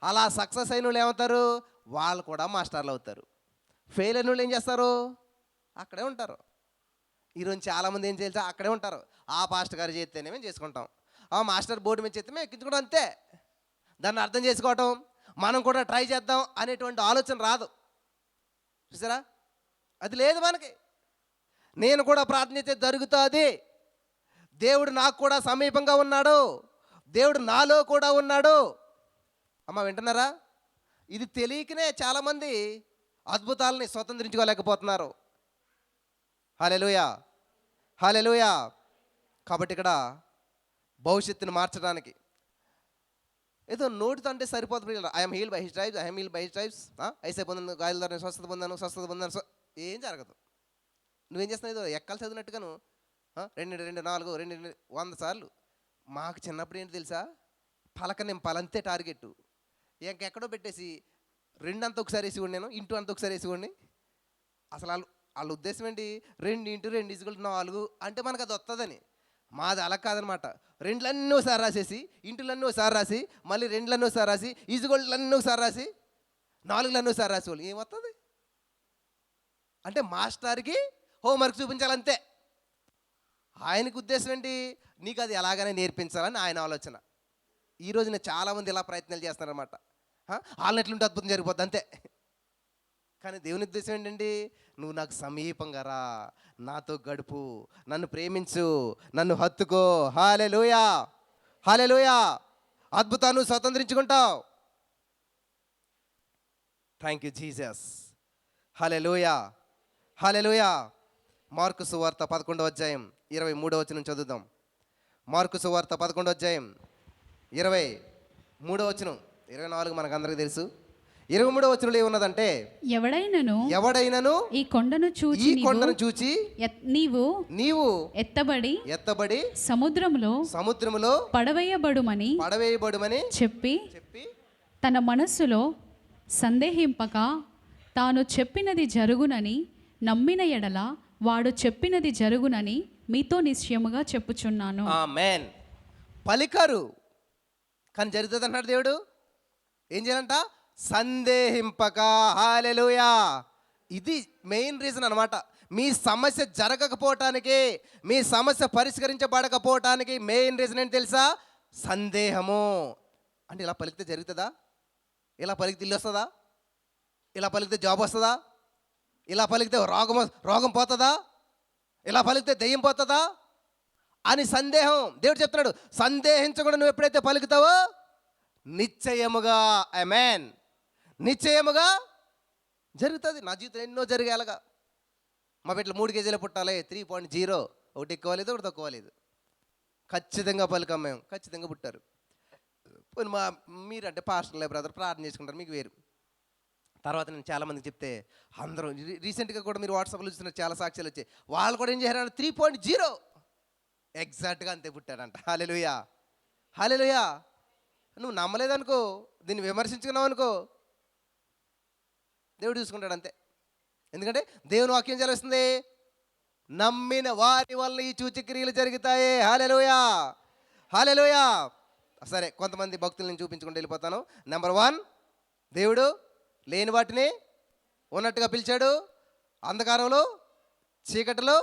అలా సక్సెస్ అయిన వాళ్ళు ఏమవుతారు? వాళ్ళు కూడా మాస్టర్లు అవుతారు. ఫెయిల్ అయిన వాళ్ళు ఏం చేస్తారు? అక్కడే ఉంటారు. ఈరోజు చాలామంది ఏం చేయాలి? అక్కడే ఉంటారు. ఆ పాస్టర్ గారు చేస్తేనే మేము చేసుకుంటాం, ఆ మాస్టర్ బోర్డు మీద చేస్తే మేము ఎక్కించుకోవడం, అంతే. దాన్ని అర్థం చేసుకోవటం, మనం కూడా ట్రై చేద్దాం అనేటువంటి ఆలోచన రాదు. చూసారా? అది లేదు మనకి. నేను కూడా ప్రార్థన చేస్తే జరుగుతుంది. దేవుడు నాకు కూడా సమీపంగా ఉన్నాడు, దేవుడు నాలో కూడా ఉన్నాడు. అమ్మ వింటున్నారా? ఇది తెలియకనే చాలామంది అద్భుతాలని స్వతంత్రించుకోలేకపోతున్నారు. హల్లెలూయా, హల్లెలూయా. కాబట్టి ఇక్కడ భవిష్యత్తుని మార్చడానికి ఏదో నోటితో అంటే సరిపోతుంది. I'm healed by his stripes, I'm healed by his stripes, ఐసే పొందాను, గాయాల ద్వారా స్వస్థత పొందాను. ఏం జరగదు. నువ్వేం చేస్తున్నావు? ఏదో ఎక్కలు చదివినట్టుగాను 2 2 4 2 100 సార్లు. మాకు చిన్నప్పుడు ఏంటి తెలుసా? పలక నేను పలంతే టార్గెట్, ఇంకెక్కడో పెట్టేసి 2 అంతా ఒకసారి వేసివ్వండి, నేను ఇంటూ అంతా ఒకసారి వేసివ్వండి. అసలు వాళ్ళ ఉద్దేశం ఏంటి? 2 × 2 = 4 అంటే మనకు అది వస్తుందని. మాది అలా కాదనమాట. 2లన్నీ ఒకసారి రాసేసి, ఇంటులన్నీ ఒకసారి రాసి, మళ్ళీ 2లన్నీ ఒకసారి రాసి, ఈజుగోళ్ళన్నీ ఒకసారి రాసి, 4లన్నీ ఒకసారి రాసేవాళ్ళు. ఏమవుతుంది అంటే మాస్టర్కి హోంవర్క్ చూపించాలంతే. ఆయనకు ఉద్దేశం ఏంటి? నీకు అది ఎలాగైనా నేర్పించాలని ఆయన ఆలోచన. ఈరోజు నేను చాలామంది ఇలా ప్రయత్నాలు చేస్తున్నారన్నమాట. వాళ్ళని ఎట్లుంటే అద్భుతం జరిగిపోద్ది, అంతే. కానీ దేవుని ఉద్దేశం ఏంటండి? నువ్వు నాకు సమీపంగా రా, నాతో గడుపు, నన్ను ప్రేమించు, నన్ను హత్తుకో. Hallelujah, hallelujah. అద్భుతాన్ని స్వతంత్రించుకుంటావు. Thank you Jesus. Hallelujah, hallelujah. Mark సువార్త 11వ అధ్యాయం 23వ వచనం చదువుదాం. మార్కు సువార్త 11వ అధ్యాయం 23వ వచనం. 24 మనకు అందరికీ తెలుసు. 23వ వచనంలో ఏమున్నదంటే, ఎవడైనను ఈ కొండను చూచి నీవు ఎత్తబడి సముద్రములో పడవేయబడుమని చెప్పి తన మనస్సులో సందేహింపక తాను చెప్పినది జరుగునని నమ్మిన ఎడల వాడు చెప్పినది జరుగునని మీతో నిశ్చయముగా చెప్పుచున్నాను. ఆమేన్. పలికారు కానీ జరుగుతుంది అన్నాడు దేవుడు. ఏం చేయాలంట? సందేహింపక. హల్లెలూయా. ఇది మెయిన్ రీజన్ అనమాట. మీ సమస్య జరగకపోవటానికి, మీ సమస్య పరిష్కరించబడకపోవటానికి మెయిన్ రీజన్ ఏంటి తెలుసా? సందేహము. అంటే ఇలా పలికితే జరుగుతుందా? ఇలా పలికితే ఇల్లు వస్తుందా? ఇలా పలికితే జాబ్ వస్తుందా? ఇలా పలికితే రోగం పోతుందా? ఇలా పలికితే దెయ్యం పోతుందా అని సందేహం. దేవుడు చెప్తున్నాడు, సందేహించకుండా నువ్వు ఎప్పుడైతే పలుకుతావో నిశ్చయముగా, ఆమేన్, నిశ్చయముగా జరుగుతుంది. నా జీవితం ఎన్నో జరిగేలాగా. మా బిడ్డలు 3 కేజీలు పుట్టాలి, 3.0, ఒకటి ఎక్కువ లేదు, ఒకటి తక్కువ లేదు. ఖచ్చితంగా పలికాం మేము, ఖచ్చితంగా పుట్టారు. మీరంటే పాస్టర్లే బ్రదర్, ప్రార్థన చేసుకుంటారు, మీకు వేరు. తర్వాత నేను చాలామందికి చెప్తే అందరూ రీసెంట్గా కూడా మీరు వాట్సాప్లో చూస్తున్న చాలా సాక్ష్యాలు వచ్చాయి. వాళ్ళు కూడా ఏం చేశారంటే 3.0 ఎగ్జాక్ట్గా అంతే పుట్టాడంట. హల్లెలూయా, హల్లెలూయా. నువ్వు నమ్మలేదనుకో, దీన్ని విమర్శించుకున్నావు అనుకో, దేవుడు చూసుకుంటాడు అంతే. ఎందుకంటే దేవుని వాక్యం చదివిస్తుంది, నమ్మిన వారి వల్ల ఈ సూచక్రియలు జరుగుతాయి. హల్లెలూయా, హల్లెలూయా. సరే, కొంతమంది భక్తులను చూపించుకుంటూ వెళ్ళిపోతాను. నెంబర్ 1, దేవుడు లేని వాటిని ఉన్నట్టుగా పిలిచాడు. అంధకారంలో చీకటిలో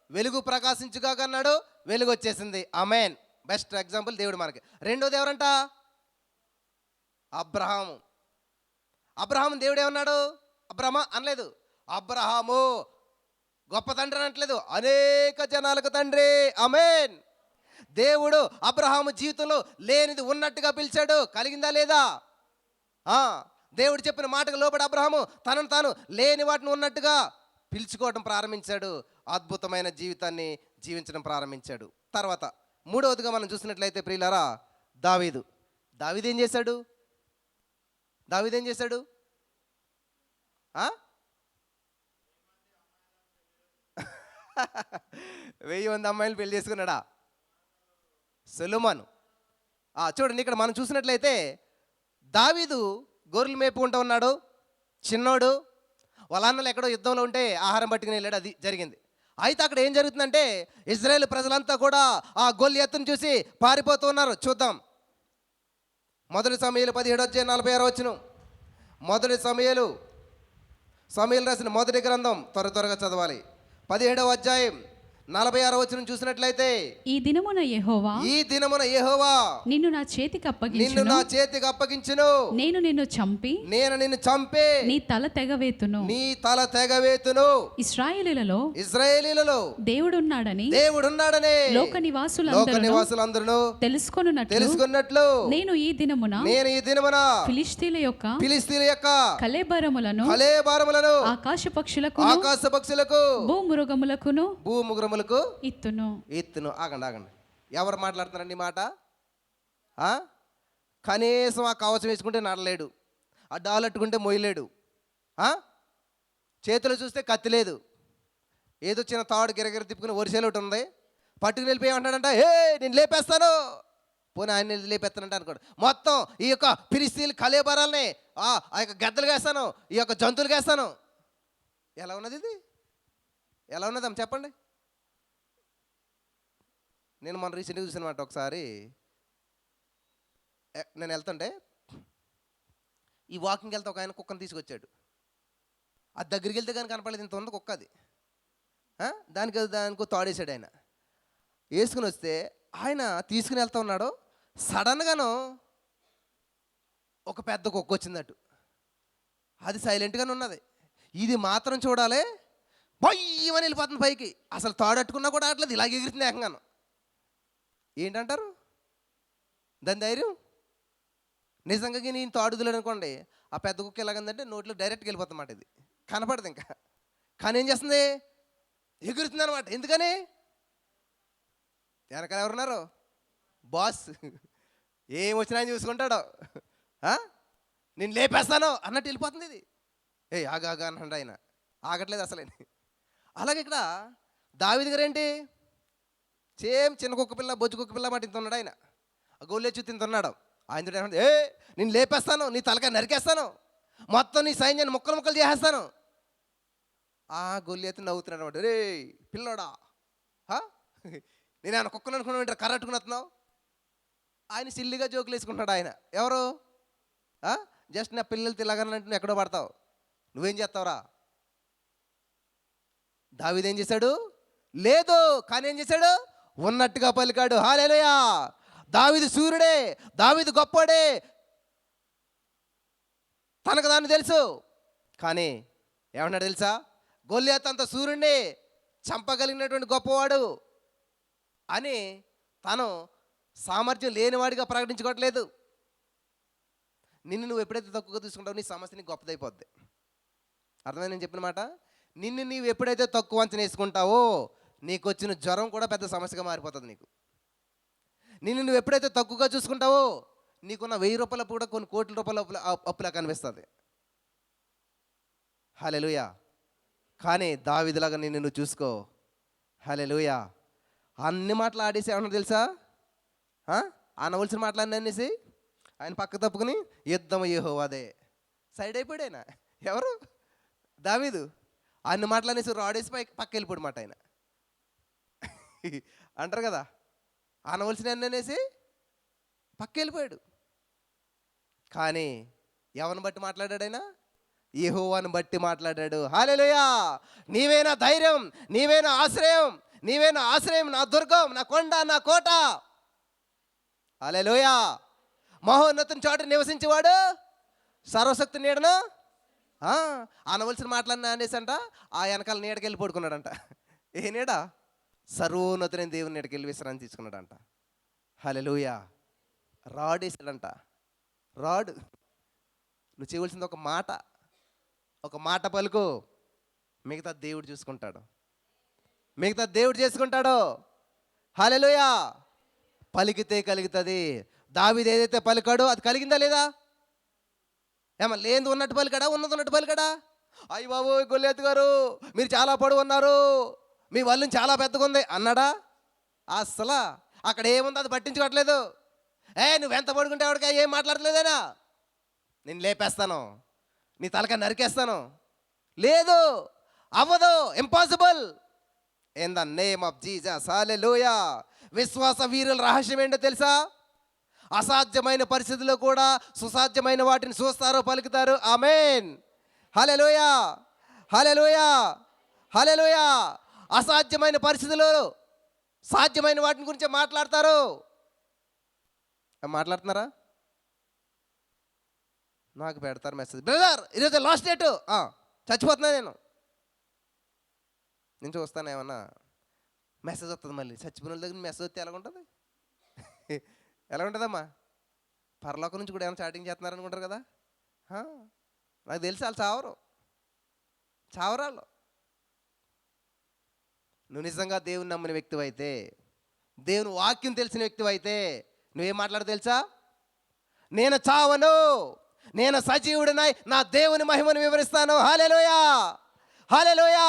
వెలుగు ప్రకాశించుగా అన్నాడు, వెలుగు వచ్చేసింది. ఆమేన్. బెస్ట్ ఎగ్జాంపుల్ దేవుడు మనకి. రెండోది ఎవరంట? అబ్రహాము. అబ్రహాము దేవుడు ఏమన్నాడు? అబ్రహమా అనలేదు, అబ్రహాము గొప్ప తండ్రి అనట్లేదు, అనేక జనాలకు తండ్రి. ఆమేన్. దేవుడు అబ్రహాము జీవితంలో లేనిది ఉన్నట్టుగా పిలిచాడు. కలిగిందా లేదా? దేవుడు చెప్పిన మాటకు లోబడి అబ్రహాము తనను తాను లేని వాటిని ఉన్నట్టుగా పిలుచుకోవడం ప్రారంభించాడు. అద్భుతమైన జీవితాన్ని జీవించడం ప్రారంభించాడు. తర్వాత 3వదిగా మనం చూసినట్లయితే ప్రియులారా, దావీదు. దావీదు ఏం చేశాడు? దావీదు ఏం చేశాడు? 1000 అమ్మాయిలు పెళ్లి చేసుకున్నాడా? సొలొమోను. చూడండి, ఇక్కడ మనం చూసినట్లయితే దావీదు గొర్రెలు మేపుకుంటూ ఉన్నాడు, చిన్నోడు. వాళ్ళ అన్నలు ఎక్కడో యుద్ధంలో ఉంటే ఆహారం పట్టుకుని వెళ్ళాడు, అది జరిగింది. అయితే అక్కడ ఏం జరుగుతుందంటే ఇజ్రాయేల్ ప్రజలంతా కూడా ఆ గొల్లియత్తును చూసి పారిపోతూ ఉన్నారు. చూద్దాం. 1 సమూయేలు 17:46. 1 సమూయేలు రాసిన మొదటి గ్రంథం, త్వరగా చదవాలి. 17వ అధ్యాయం 46వ వచనం చూసినట్లయితే, ఈ దినమున యెహోవా నిన్ను నా చేతికి అప్పగించును, నేను నిన్ను చంపి నీ తల తెగవేతును. ఇశ్రాయేలీయులలో దేవుడున్నాడని లోక నివాసులందరూ తెలుసుకొనున్నట్లు నేను ఈ దినమున ఫిలిష్తీయుల యొక్క కళేబరములను ఆకాశ పక్షులకు భూమృగములకును ఇత్తును. ఆగండి. ఎవరు మాట్లాడుతున్నారండి ఈ మాట? కనీసం ఆ కవచం వేసుకుంటే నడలేడు, ఆ డాలట్టుకుంటే మొయ్యలేడు, చేతులు చూస్తే కత్తి లేదు, ఏదో చిన్న తాడు గిరగిర తిప్పుకుని వరిసేలు ఒకటి ఉంది, పట్టుకుని వెళ్ళిపోయి అంటాడంట, నేను లేపేస్తాను. పోనీ ఆయన లేపేస్తానంటే అనుకోడు. మొత్తం ఈ యొక్క ఫిలిష్తీయుల కళేబరాలని ఆ యొక్క గద్దలుగా వేస్తాను, ఈ యొక్క జంతువులుగా వేస్తాను. ఎలా ఉన్నది ఇది? ఎలా ఉన్నదమ్మ చెప్పండి. నేను మన రీసెంట్గా చూసినమాట. ఒకసారి నేను వెళ్తుంటే ఈ వాకింగ్కి వెళ్తే ఒక ఆయన కుక్కను తీసుకొచ్చాడు. అది దగ్గరికి వెళ్తే కానీ కనపడలేదు, ఇంత ఉంది కుక్క. అది దానికి తాడేసాడు. ఆయన వేసుకుని వస్తే ఆయన తీసుకుని వెళ్తా ఉన్నాడు. సడన్గాను ఒక పెద్ద కుక్క వచ్చిందట్టు. అది సైలెంట్గానే ఉన్నది. ఇది మాత్రం చూడాలి, పొయ్యమని వెళ్ళిపోతుంది పైకి. అసలు తాడట్టుకున్నా కూడా ఆటలేదు, ఇలాగ ఎగురుతుంది ఏకంగాను. ఏంటంటారు దాని ధైర్యం? నిజంగా నేను తాడుదులు అనుకోండి, ఆ పెద్ద కుక్క ఎలాగందంటే నోట్లో డైరెక్ట్గా వెళ్ళిపోతుంది అన్నమాట. ఇది కనపడదు ఇంకా, కానీ ఏం చేస్తుంది? ఎగురుతుంది అనమాట. ఎందుకని? వెనకాల ఎవరున్నారు? బాస్. ఏం వచ్చినా ఆయన చూసుకుంటాడు. నేను లేపేస్తాను అన్నట్టు వెళ్ళిపోతుంది ఇది. ఆగా అన్నాడు ఆయన, ఆగట్లేదు అసలు. అలాగే ఇక్కడ దావీదు గారు ఏంటి, సేమ్ చిన్న కుక్క పిల్ల, బొజ్జు కుక్క పిల్ల మాట ఇంతున్నాడు ఆయన. గొల్లెచ్చు తింటున్నాడు. ఆయన ఏమంటే, నేను లేపేస్తాను, నీ తలకాయ నరికేస్తాను, మొత్తం నీ సైన్యాన్ని ముక్కలు ముక్కలు చేసేస్తాను. ఆ గొల్లెత్తు నవ్వుతున్నాడు అనమాట. రే పిల్లోడా, నేను ఆయన కుక్కను అనుకున్నాను, కర్ర అట్టుకుని వస్తున్నావు. ఆయన సిల్లిగా జోకులు వేసుకుంటున్నాడు ఆయన. ఎవరు? జస్ట్ నా పిల్లలు తిల్లగానంటే ఎక్కడో పడతావు, నువ్వేం చేస్తావురా? దావీదు ఏం చేశాడు? లేదు, కానీ ఏం చేశాడు? ఉన్నట్టుగా పలికాడు. హల్లెలూయా. దావీదు సూర్యుడే, దావీదు గొప్పోడే, తనకు దాన్ని తెలుసు. కానీ ఏమన్నాడు తెలుసా? గొల్లియాతు అంత సూర్యుడిని చంపగలిగినటువంటి గొప్పవాడు అని తను సామర్థ్యం లేనివాడిగా ప్రకటించుకోవట్లేదు. నిన్ను నువ్వు ఎప్పుడైతే తక్కువగా తీసుకుంటావో నీ సమస్య నీకు గొప్పదైపోద్ది. అర్థమైంది నేను చెప్పిన మాట? నిన్ను నీవు ఎప్పుడైతే తక్కువ అంచనా వేసుకుంటావో నీకు వచ్చిన జ్వరం కూడా పెద్ద సమస్యగా మారిపోతుంది నీకు. నిన్ను నువ్వు ఎప్పుడైతే తక్కువగా చూసుకుంటావో నీకున్న 1000 రూపాయల అప్పు కూడా కొన్ని కోట్ల రూపాయల అప్పులా కనిపిస్తుంది. హల్లెలూయా. కానీ దావీదులాగా నిన్ను నువ్వు చూసుకో. హల్లెలూయా. అన్ని మాటలు ఆడేసి ఏమన్నా తెలుసా? అనవలసిన మాటలన్నీ అనేసి ఆయన పక్క తప్పుకుని యుద్ధం యెహోవాదే సైడ్ అయిపోయాడు ఆయన. ఎవరు? దావీదు. అన్ని మాటలు అనేసి రాడేసి పక్క వెళ్ళిపోయాడు మాట ఆయన. అంటారు కదా, అనవలసిన అన్ని అనేసి పక్క వెళ్ళిపోయాడు. కానీ ఎవరిని బట్టి మాట్లాడాడు ఆయన? యెహోవాను బట్టి మాట్లాడాడు. హల్లెలూయా. నీవేనా ధైర్యం, నీవేనా ఆశ్రయం, నీవేనా ఆశ్రయం, నా దుర్గం, నా కొండ, నా కోట. హల్లెలూయా. మహోన్నతుని చోట నివసించేవాడు సర్వశక్తి నీడను. అనవలసిన మాటలన్నీ అనేసంట ఆ వెనకాల నీడకి వెళ్ళి పడుకున్నాడంట. ఏ నీడ? సర్వోన్నతుని దేవుని నీడకి వెళ్ళి విశ్రాంతి తీసుకున్నాడంట. హల్లెలూయా. రాడ్ వేసాడంట. రాడ్. నువ్వు చేయవలసింది ఒక మాట, ఒక మాట పలుకు, మిగతా దేవుడు చూసుకుంటాడు, మిగతా దేవుడు చేసుకుంటాడు. హల్లెలూయా. పలికితే కలుగుతుంది. దావీదు ఏదైతే పలికాడో అది కలిగిందా లేదా? ఏమో లేనిది ఉన్నట్టు పలికాడా, ఉన్నది ఉన్నట్టు పలికాడా? అయ్య బాబు గొల్లియాతు గారు మీరు చాలా పొడవు ఉన్నారు, మీ వల్లు చాలా పెద్దగా ఉంది అన్నాడా? అసలు అక్కడ ఏముందో అది పట్టించుకోవట్లేదు. నువ్వెంత పడుకుంటే ఎవరికా ఏం మాట్లాడట్లేదేనా? నేను లేపేస్తాను, నీ తలకాయ నరికేస్తాను. లేదు, అవ్వదు, impossible. In the name of Jesus. Hallelujah. విశ్వాస వీరుల రహస్యం ఏంటో తెలుసా? అసాధ్యమైన పరిస్థితుల్లో కూడా సుసాధ్యమైన వాటిని చూస్తారో పలుకుతారు. ఆమేన్. హల్లెలూయా. హల్లెలూయా. హల్లెలూయా. అసాధ్యమైన పరిస్థితుల్లో సాధ్యమైన వాటిని గురించి మాట్లాడతారు. మాట్లాడుతున్నారా? నాకు పెడతారు మెసేజ్, బ్రదర్ ఈరోజు లాస్ట్ డేటు, చచ్చిపోతున్నా నేను చూస్తాను ఏమన్నా మెసేజ్ వస్తుంది. మళ్ళీ చచ్చిపోయిన వాళ్ళ దగ్గర మెసేజ్ వస్తే ఎలాగుంటుంది? ఎలా ఉంటుందమ్మా? పరలోకం నుంచి కూడా ఏమైనా చాటింగ్ చేస్తున్నారు అనుకుంటారు కదా. నాకు తెలిసి వాళ్ళు చావరాళ్ళు. నువ్వు నిజంగా దేవుని నమ్మిన వ్యక్తివి అయితే, దేవుని వాక్యం తెలిసిన వ్యక్తివి అయితే నువ్వేం మాట్లాడ తెలుసా? నేను చావను, నేను సజీవుడినై నా దేవుని మహిమను వివరిస్తాను. హల్లెలూయా. హల్లెలూయా.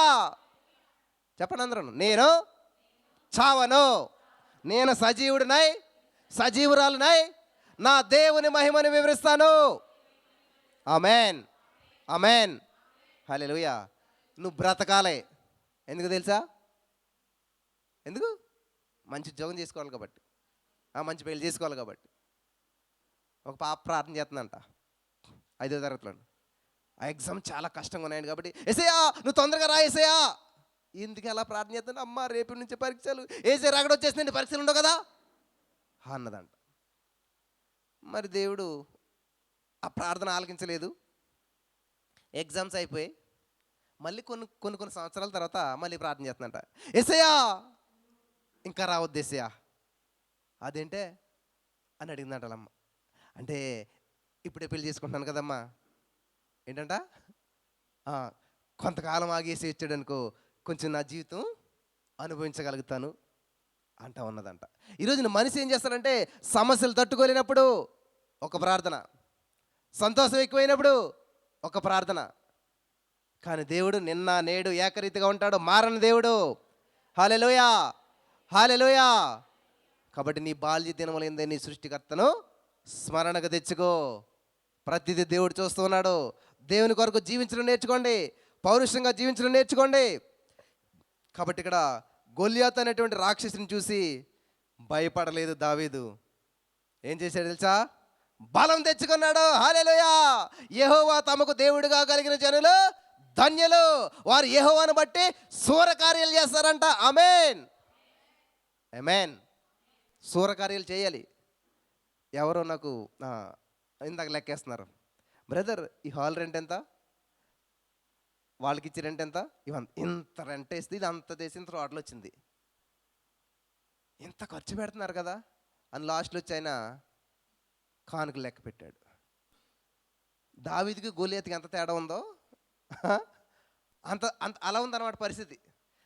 చెప్పండి అందరూ. నేను చావను, నేను సజీవుడినై సజీవురాలునై నా దేవుని మహిమను వివరిస్తాను. ఆమేన్. ఆమేన్. హల్లెలూయా. నువ్వు బ్రతకాలే. ఎందుకు తెలుసా? ఎందుకు? మంచి ఉద్యోగం చేసుకోవాలి కాబట్టి, మంచి పెళ్లి చేసుకోవాలి కాబట్టి. ఒక పాప ప్రార్థన చేస్తుందంట 5వ తరగతిలో. ఆ ఎగ్జామ్ చాలా కష్టంగా ఉన్నాయండి కాబట్టి, ఏసయ్యా నువ్వు తొందరగా రా ఏసయ్యా. ఎందుకు ఎలా ప్రార్థన చేస్తాను? అమ్మ రేపటి నుంచి పరీక్షలు, ఏసే రాకడ వచ్చేసిందండి, పరీక్షలు ఉండవు కదా అన్నదంట. మరి దేవుడు ఆ ప్రార్థన ఆలకించలేదు. ఎగ్జామ్స్ అయిపోయి మళ్ళీ కొన్ని సంవత్సరాల తర్వాత మళ్ళీ ప్రార్థన చేస్తుందంట, యేసయ్యా ఇంకా రావద్దు యేసయ్యా. అదేంటే అని అడిగిందంట వాళ్ళమ్మ. అంటే ఇప్పుడే పెళ్లి చేసుకుంటున్నాను కదమ్మా, ఏంటంట కొంతకాలం ఆగేసి ఇచ్చాడు అనుకో, కొంచెం నా జీవితం అనుభవించగలుగుతాను అంటా ఉన్నదంట. ఈరోజు మనిషి ఏం చేస్తాడంటే, సమస్యలు తట్టుకోలేనప్పుడు ఒక ప్రార్థన, సంతోషం ఎక్కువైనప్పుడు ఒక ప్రార్థన. కానీ దేవుడు నిన్న నేడు ఏకరీతిగా ఉంటాడు, మారని దేవుడు. హల్లెలూయా, హల్లెలూయా. కాబట్టి నీ బాల్య దినములైందే నీ సృష్టికర్తను స్మరణకు తెచ్చుకో. ప్రతిదీ దేవుడు చూస్తూ ఉన్నాడు. దేవుని కొరకు జీవించడం నేర్చుకోండి, పౌరుషంగా జీవించడం నేర్చుకోండి. కాబట్టి ఇక్కడ గొల్యాతు అనేటువంటి రాక్షసుని చూసి భయపడలేదు దావీదు. ఏం చేశాడు తెలుసా? బలం తెచ్చుకున్నాడు. హల్లెలూయా. యెహోవా తమకు దేవుడిగా కలిగిన జనులు ధన్యులు, వారు యెహోవాను బట్టి శూరకార్యాలు చేస్తారంట. ఆమేన్, ఆమేన్. శూరకార్యాలు చేయాలి. ఎవరో నాకు ఇందాక లెక్కేస్తున్నారు, బ్రదర్ ఈ హాల్ రెంట్ ఎంత, వాళ్ళకి ఇచ్చి రెంట్ ఎంత, ఇంత రెంట్ వేస్తే ఇది అంత చేసి ఇంత రోడ్లు వచ్చింది, ఇంత ఖర్చు పెడుతున్నారు కదా అని లాస్ట్లో వచ్చి ఆయన కానుకలు లెక్క పెట్టాడు. దావీదుకి గొలియాతుకి ఎంత తేడా ఉందో అంత అంత అలా ఉందన్నమాట పరిస్థితి.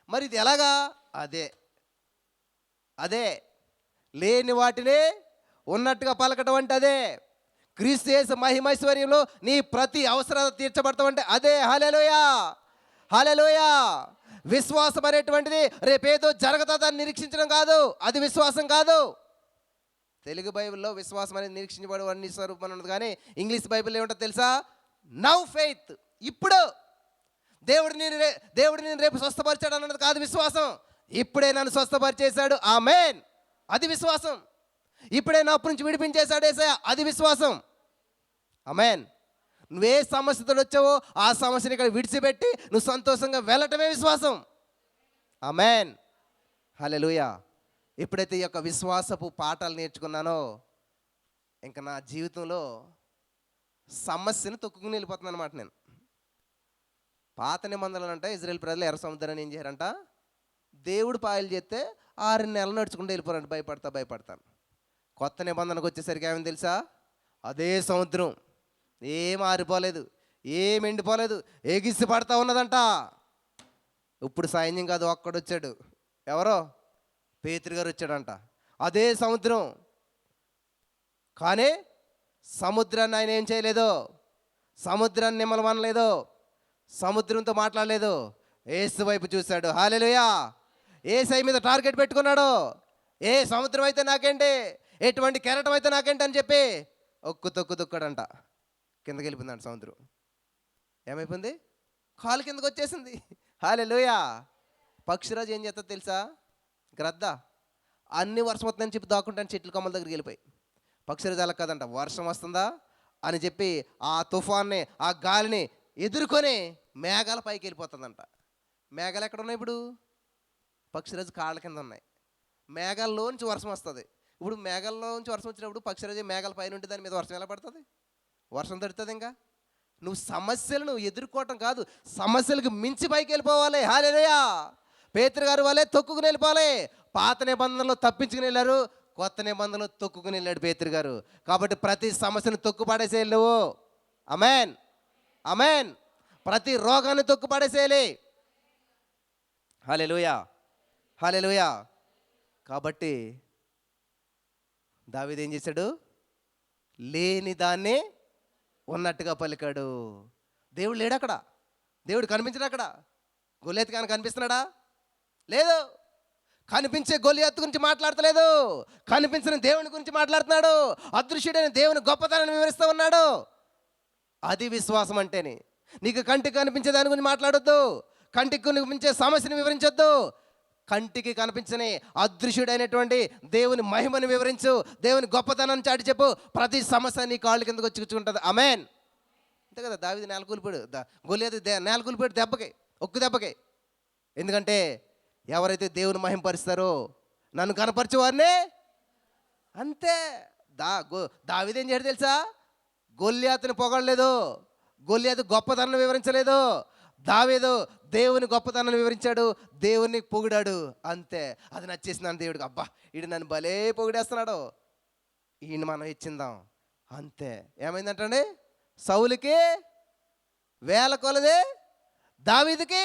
మరి ఇది ఎలాగా? అదే లేని వాటిని ఉన్నట్టుగా పలకటం అంటే అదే. క్రీస్తు యేసు మహిమైశ్వర్యంలో నీ ప్రతి అవసరాలు తీర్చబడతాం అంటే అదే. హల్లెలూయా, హల్లెలూయా. విశ్వాసం అనేటువంటిది రేపేదో జరగదని నిరీక్షించడం కాదు, అది విశ్వాసం కాదు. తెలుగు బైబిల్లో విశ్వాసం అనేది నిరీక్షించబడు అన్ని స్వరూపం ఉన్నది, కానీ ఇంగ్లీష్ బైబిల్లో ఏముంటుందో తెలుసా? Now faith. ఇప్పుడు దేవుడు నేను రేపు స్వస్థపరిచాడు అన్నది కాదు విశ్వాసం. ఇప్పుడే నన్ను స్వస్థపరిచేశాడు, ఆమేన్, అది విశ్వాసం. ఇప్పుడే నా అప్పు నుంచి విడిపించేశాడు యేసయ్య, అది విశ్వాసం. ఆమేన్. నువ్వే సమస్యతో వచ్చావో ఆ సమస్యని ఇక్కడ విడిచిపెట్టి నువ్వు సంతోషంగా వెళ్ళటమే విశ్వాసం. ఆమేన్, హల్లెలూయా. ఎప్పుడైతే ఈ యొక్క విశ్వాసపు పాఠాలు నేర్చుకున్నానో ఇంకా నా జీవితంలో సమస్యను తొక్కుకుని వెళ్ళిపోతున్నాను అనమాట. నేను పాత నిబంధనలు అంటే ఇజ్రాయెల్ ప్రజలు ఎర్ర సముద్రాన్ని ఏం చేయారంట, దేవుడు పాయలు చేస్తే 6 నెలలు నడుచుకుంటూ వెళ్ళిపోరంట, భయపడతాను. కొత్త నిబంధనకు వచ్చేసరికి ఏమైంది తెలుసా? అదే సముద్రం ఏం ఆరిపోలేదు, ఏం ఎండిపోలేదు, ఎగిసి పడతా ఉన్నదంట. ఇప్పుడు సైన్యం కాదు, ఒక్కడొచ్చాడు. ఎవరో పేతురు గారు వచ్చాడంట. అదే సముద్రం, కానీ సముద్రాన్ని ఆయన ఏం చేయలేదు, సముద్రాన్ని నిమ్మలమనలేదు, సముద్రంతో మాట్లాడలేదు, యేసు వైపు చూశాడు. హల్లెలూయా. యేసయ్య మీద టార్గెట్ పెట్టుకున్నాడు. ఏ సముద్రం అయితే నాకేంటి, ఎటువంటి కెరటం అయితే నాకేంటి అని చెప్పి తొక్కుడంట. కిందకి వెళ్ళిపోయిందంట సముద్రం. ఏమైపోయింది? కాలు కిందకు వచ్చేసింది. హల్లెలూయా. పక్షిరాజు ఏం చేస్తుందో తెలుసా? గ్రద్ద అన్ని వర్షం వస్తుందని చెప్పి దాక్కుంటాను చెట్ల కొమ్మల దగ్గరికి వెళ్ళిపోయి. పక్షిరాజు అలా కాదంట, వర్షం వస్తుందా అని చెప్పి ఆ తుఫాన్ని ఆ గాలిని ఎదుర్కొని మేఘాల పైకి వెళ్ళిపోతుందంట. మేఘాలు ఎక్కడ ఉన్నాయి ఇప్పుడు? పక్షిరాజు కాళ్ళ కింద ఉన్నాయి. మేఘాల్లోంచి వర్షం వస్తుంది. ఇప్పుడు మేఘాల్లోంచి వర్షం వచ్చినప్పుడు పక్షిరాజు మేఘాల పైన ఉంటే దాని మీద వర్షం ఎలా పడుతుంది? వర్షం తడుతుంది. ఇంకా నువ్వు సమస్యలను ఎదుర్కోవటం కాదు, సమస్యలకు మించి పైకి వెళ్ళిపోవాలి. హల్లెలూయా. పేతురు గారు వాళ్ళే తొక్కుకుని వెళ్ళిపోవాలి. పాత నిబంధనలు తప్పించుకుని వెళ్ళారు, కొత్త నిబంధనలు తొక్కుకుని వెళ్ళాడు పేతురు గారు. కాబట్టి ప్రతి సమస్యను తొక్కుపడేసేయాలి నువ్వు. ఆమేన్, ఆమేన్. ప్రతి రోగాన్ని తొక్కుపడేసేయాలి. హల్లెలూయా, హల్లెలూయా. కాబట్టి దావీదు ఏం చేశాడు? లేని దాన్ని ఉన్నట్టుగా పలికాడు. దేవుడు లేడు అక్కడ, దేవుడు కనిపించడు అక్కడ. గొలియాతు కానీ కనిపిస్తున్నాడా? లేదు. కనిపించే గొలియాతు గురించి మాట్లాడతలేదు, కనిపించిన దేవుని గురించి మాట్లాడుతున్నాడు. అదృశ్యుడైన దేవుని గొప్పతనాన్ని వివరిస్తూ ఉన్నాడు. అది విశ్వాసం అంటేనే. నీకు కంటికి కనిపించే దాని గురించి మాట్లాడొద్దు, కంటికి కనిపించే సమస్యను వివరించొద్దు. కంటికి కనిపించని అదృశ్యుడైనటువంటి దేవుని మహిమను వివరించు, దేవుని గొప్పతనాన్ని చాటి చెప్పు. ప్రతి సమస్య నీ కాళ్ళ కిందకు వచ్చి కూర్చుంటుంది. ఆమేన్. అంతే కదా. దావీదు నేలకూలిపోయాడు, గొలియాతు నేలకూలిపోయాడు దెబ్బకి, ఒక్క దెబ్బకి. ఎందుకంటే ఎవరైతే దేవుని మహిమపరుస్తారో, నన్ను కనపరిచేవారినే అంతే. దావీదు ఏం చేయడు తెలుసా? గొలియాతుని పొగడలేదు, గొలియాతు గొప్పతనాన్ని వివరించలేదు, దావీదు దేవుని గొప్పతనాన్ని వివరించాడు, దేవుని పొగిడాడు, అంతే. అది నచ్చేసింది దేవుడికి. అబ్బా ఈడు నన్ను భలే పొగిడేస్తున్నాడు, ఈయన మనం హెచ్చిందాం, అంతే. ఏమైందంటండి, సౌలుకి 1000 కొలది, దావీదుకి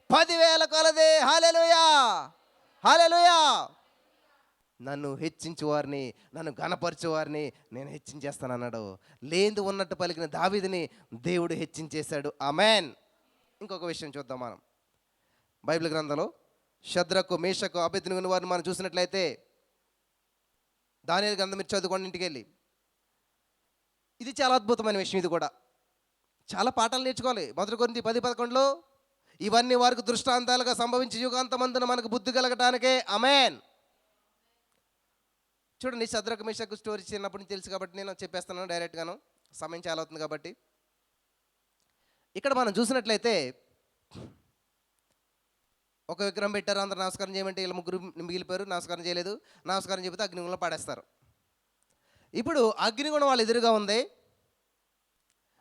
10,000 కొలది. హల్లెలూయా, హల్లెలూయా. నన్ను హెచ్చించు వారిని, నన్ను గణపరచు వారిని నేను హెచ్చించేస్తానన్నాడు. లేనిది ఉన్నట్టు పలికిన దావీదుని దేవుడు హెచ్చించేశాడు. ఆమేన్. ఇంకొక విషయం చూద్దాం మనం బైబిల్ గ్రంథంలో. షద్రకు, మేషకు, అబేద్నెగో వారిని మనం చూసినట్లయితే, దానియేలు గ్రంథం మీరు చదువుకోండి ఇంటికి వెళ్ళి. ఇది చాలా అద్భుతమైన విషయం. ఇది కూడా చాలా పాఠాలు నేర్చుకోవాలి. 1 కొరింథీ 10:11 ఇవన్నీ వారికి దృష్టాంతాలుగా సంభవించి యుగాంతమందున మనకు బుద్ధి కలగటానికే. ఆమేన్. చూడండి, షద్రకు, మేషకు స్టోరీ చిన్నప్పటి నుంచి తెలుసు కాబట్టి నేను చెప్పేస్తున్నాను డైరెక్ట్గాను, సమయం చాలా అవుతుంది కాబట్టి. ఇక్కడ మనం చూసినట్లయితే ఒక విగ్రహం పెట్టారు, అందరూ నమస్కారం చేయమంటే వీళ్ళు ముగ్గురు మిగిలిపోయారు, నమస్కారం చేయలేదు. నమస్కారం చెబితే అగ్నిగుణంలో పాడేస్తారు. ఇప్పుడు అగ్నిగుణం వాళ్ళు ఎదురుగా ఉంది,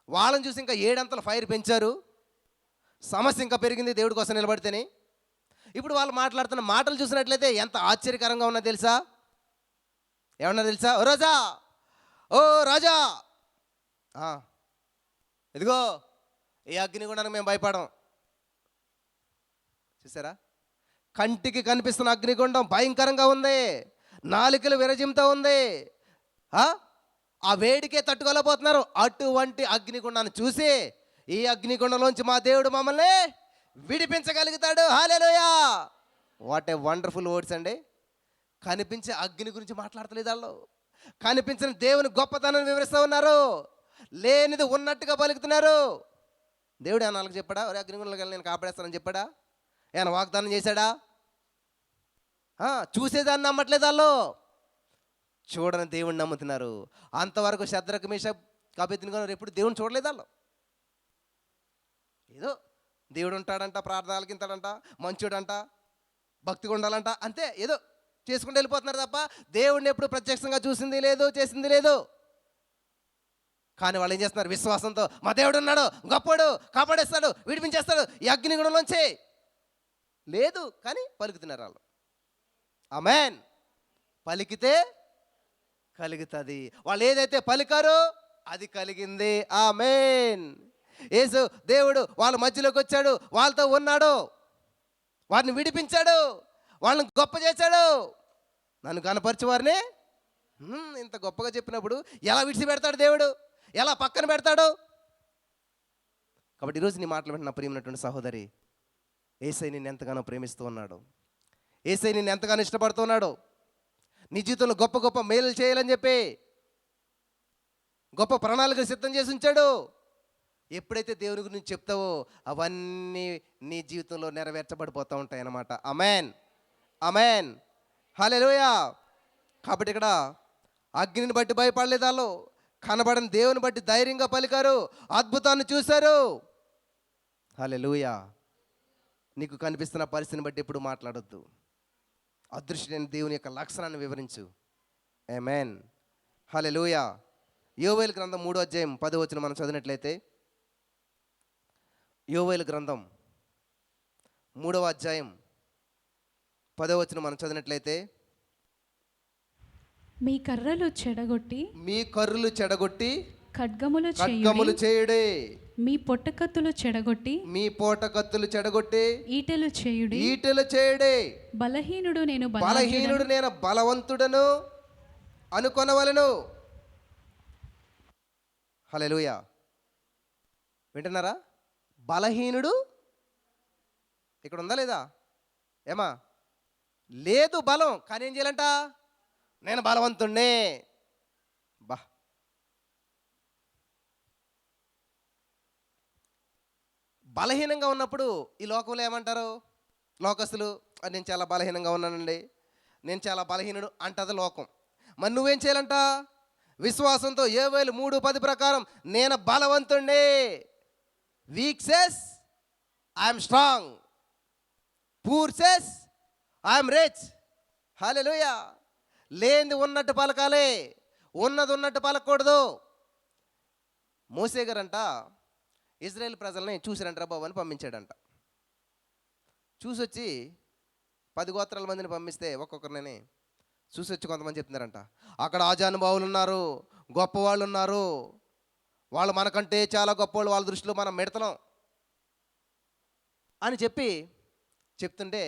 వాళ్ళని చూసి ఇంకా 7 అంతల ఫైర్ పెంచారు, సమస్య ఇంకా పెరిగింది దేవుడి కోసం నిలబడితేనే. ఇప్పుడు వాళ్ళు మాట్లాడుతున్న మాటలు చూసినట్లయితే ఎంత ఆశ్చర్యకరంగా ఉన్నా తెలుసా? ఏమన్నా తెలుసా? ఓ రాజా, ఓ రాజా, ఇదిగో ఈ అగ్నిగుండానికి మేము భయపడం. చూసారా, కంటికి కనిపిస్తున్న అగ్నిగుండం భయంకరంగా ఉంది, నాలుకలు విరజిమ్తో ఉంది, ఆ వేడికే తట్టుకోలేకపోతున్నారు. అటువంటి అగ్నిగుండాన్ని చూసి ఈ అగ్నిగుండంలోంచి మా దేవుడు మమ్మల్ని విడిపించగలుగుతాడు. హల్లెలూయా. వాట్ ఏ వండర్ఫుల్ వర్డ్స్ అండి. కనిపించే అగ్ని గురించి మాట్లాడతలేదు వాళ్ళు, కనిపించిన దేవుని గొప్పతనాన్ని వివరిస్తూ ఉన్నారు, లేనిది ఉన్నట్టుగా పలుకుతున్నారు. దేవుడు ఏమన్నా వాళ్ళకి చెప్పాడా? ఒరే అగ్నిగుండంలోకి వెళ్ళి నేను కాపాడేస్తానని చెప్పాడా? ఏమైనా వాగ్దానం చేశాడా? చూసేదాన్ని నమ్మట్లేదు వాళ్ళు, చూడని దేవుడిని నమ్ముతున్నారు. అంతవరకు షద్రకు, మేషకు, అబేద్నెగో ఎప్పుడు దేవుని చూడలేదు వాళ్ళు. ఏదో దేవుడు ఉంటాడంట, ప్రార్థనలకి ఇంతాడంట, మంచోడంట, భక్తిగా ఉండాలంట, అంతే ఏదో చేసుకుంటూ వెళ్ళిపోతున్నారు తప్ప దేవుడిని ఎప్పుడు ప్రత్యక్షంగా చూసింది లేదు, చేసింది లేదు. కానీ వాళ్ళు ఏం చేస్తున్నారు? విశ్వాసంతో మా దేవుడు ఉన్నాడు, గొప్పడు, కాపాడేస్తాడు, విడిపించేస్తాడు ఈ అగ్నిగుణంలోంచి. లేదు కానీ పలుకుతున్నారు వాళ్ళు. ఆమేన్. పలికితే కలుగుతుంది. వాళ్ళు ఏదైతే పలికారో అది కలిగింది. ఆమేన్. యేసు దేవుడు వాళ్ళ మధ్యలోకి వచ్చాడు, వాళ్ళతో ఉన్నాడు, వారిని విడిపించాడు, వాళ్ళని గొప్ప చేశాడు. నన్ను కనపరిచి వారిని ఇంత గొప్పగా చెప్పినప్పుడు ఎలా విడిచిపెడతాడు దేవుడు? ఎలా పక్కన పెడతాడు? కాబట్టి ఈరోజు నీ మాటలు వింటున్న ప్రియమైనటువంటి సహోదరి, యేసయ్య నిన్ను ఎంతగానో ప్రేమిస్తూ ఉన్నాడు, యేసయ్య నిన్ను ఎంతగానో ఇష్టపడుతున్నాడు. నీ జీవితంలో గొప్ప గొప్ప మేలు చేయాలని చెప్పి గొప్ప ప్రణాళికలు సిద్ధం చేసి ఉంచాడు. ఎప్పుడైతే దేవుని గురించి చెప్తావో అవన్నీ నీ జీవితంలో నెరవేర్చబడిపోతూ ఉంటాయి అన్నమాట. ఆమేన్, ఆమేన్, హల్లెలూయా. కాబట్టి ఇక్కడ అగ్నిని బట్టి భయపడలేదు వాళ్ళు, కనబడని దేవుని బట్టి ధైర్యంగా పలికారు, అద్భుతాన్ని చూశారు. హల్లెలూయా. నీకు కనిపిస్తున్న పరిస్థితిని బట్టి ఎప్పుడు మాట్లాడొద్దు, అదృశ్యమైన దేవుని యొక్క లక్షణాన్ని వివరించు. ఆమేన్, హల్లెలూయా. యోవేలు గ్రంథం 3వ అధ్యాయం 10వ వచనం మనం చదివినట్లయితే, యోవేలు గ్రంథం 3వ అధ్యాయం 10వ వచనం మనం చదివినట్లయితే, మీ కర్రలు చెడగొట్టి ఖడ్గములు చేయుడి, మీ పొట్టకత్తులు చెడగొట్టి ఈటెలు చేయుడి. బలహీనుడు నేను బలవంతుడను అనుకొనవలెను. హల్లెలూయా. వింటున్నారా? బలహీనుడు ఇక్కడ ఉందా లేదా? ఏమా లేదు బలం, కానీ ఏం చేయాలంట? నేను బలవంతుణ్ణే. బా, బలహీనంగా ఉన్నప్పుడు ఈ లోకంలో ఏమంటారు లోకస్తులు? నేను చాలా బలహీనంగా ఉన్నానండి, నేను చాలా బలహీనుడు అంటది లోకం. మరి నువ్వేం చేయాలంట? విశ్వాసంతో యోవేలు 3:10 ప్రకారం నేను బలవంతుణ్ణి. Weak says I'm strong, poor says I'm rich. Hallelujah. లేనిది ఉన్నట్టు పలకాలి, ఉన్నది ఉన్నట్టు పలకూడదు. మోసే గారంట ఇజ్రాయేల్ ప్రజల్ని చూసిరంటరా బాబు అని పంపించాడంట. చూసొచ్చి 10 గోత్రాల మందిని పంపిస్తే ఒక్కొక్కరిని చూసొచ్చి కొంతమంది చెప్తున్నారంట, అక్కడ ఆజానుభావులు ఉన్నారు, గొప్పవాళ్ళు ఉన్నారు, వాళ్ళు మనకంటే చాలా గొప్పవాళ్ళు, వాళ్ళ దృష్టిలో మనం మిడతలం అని చెప్తుంటే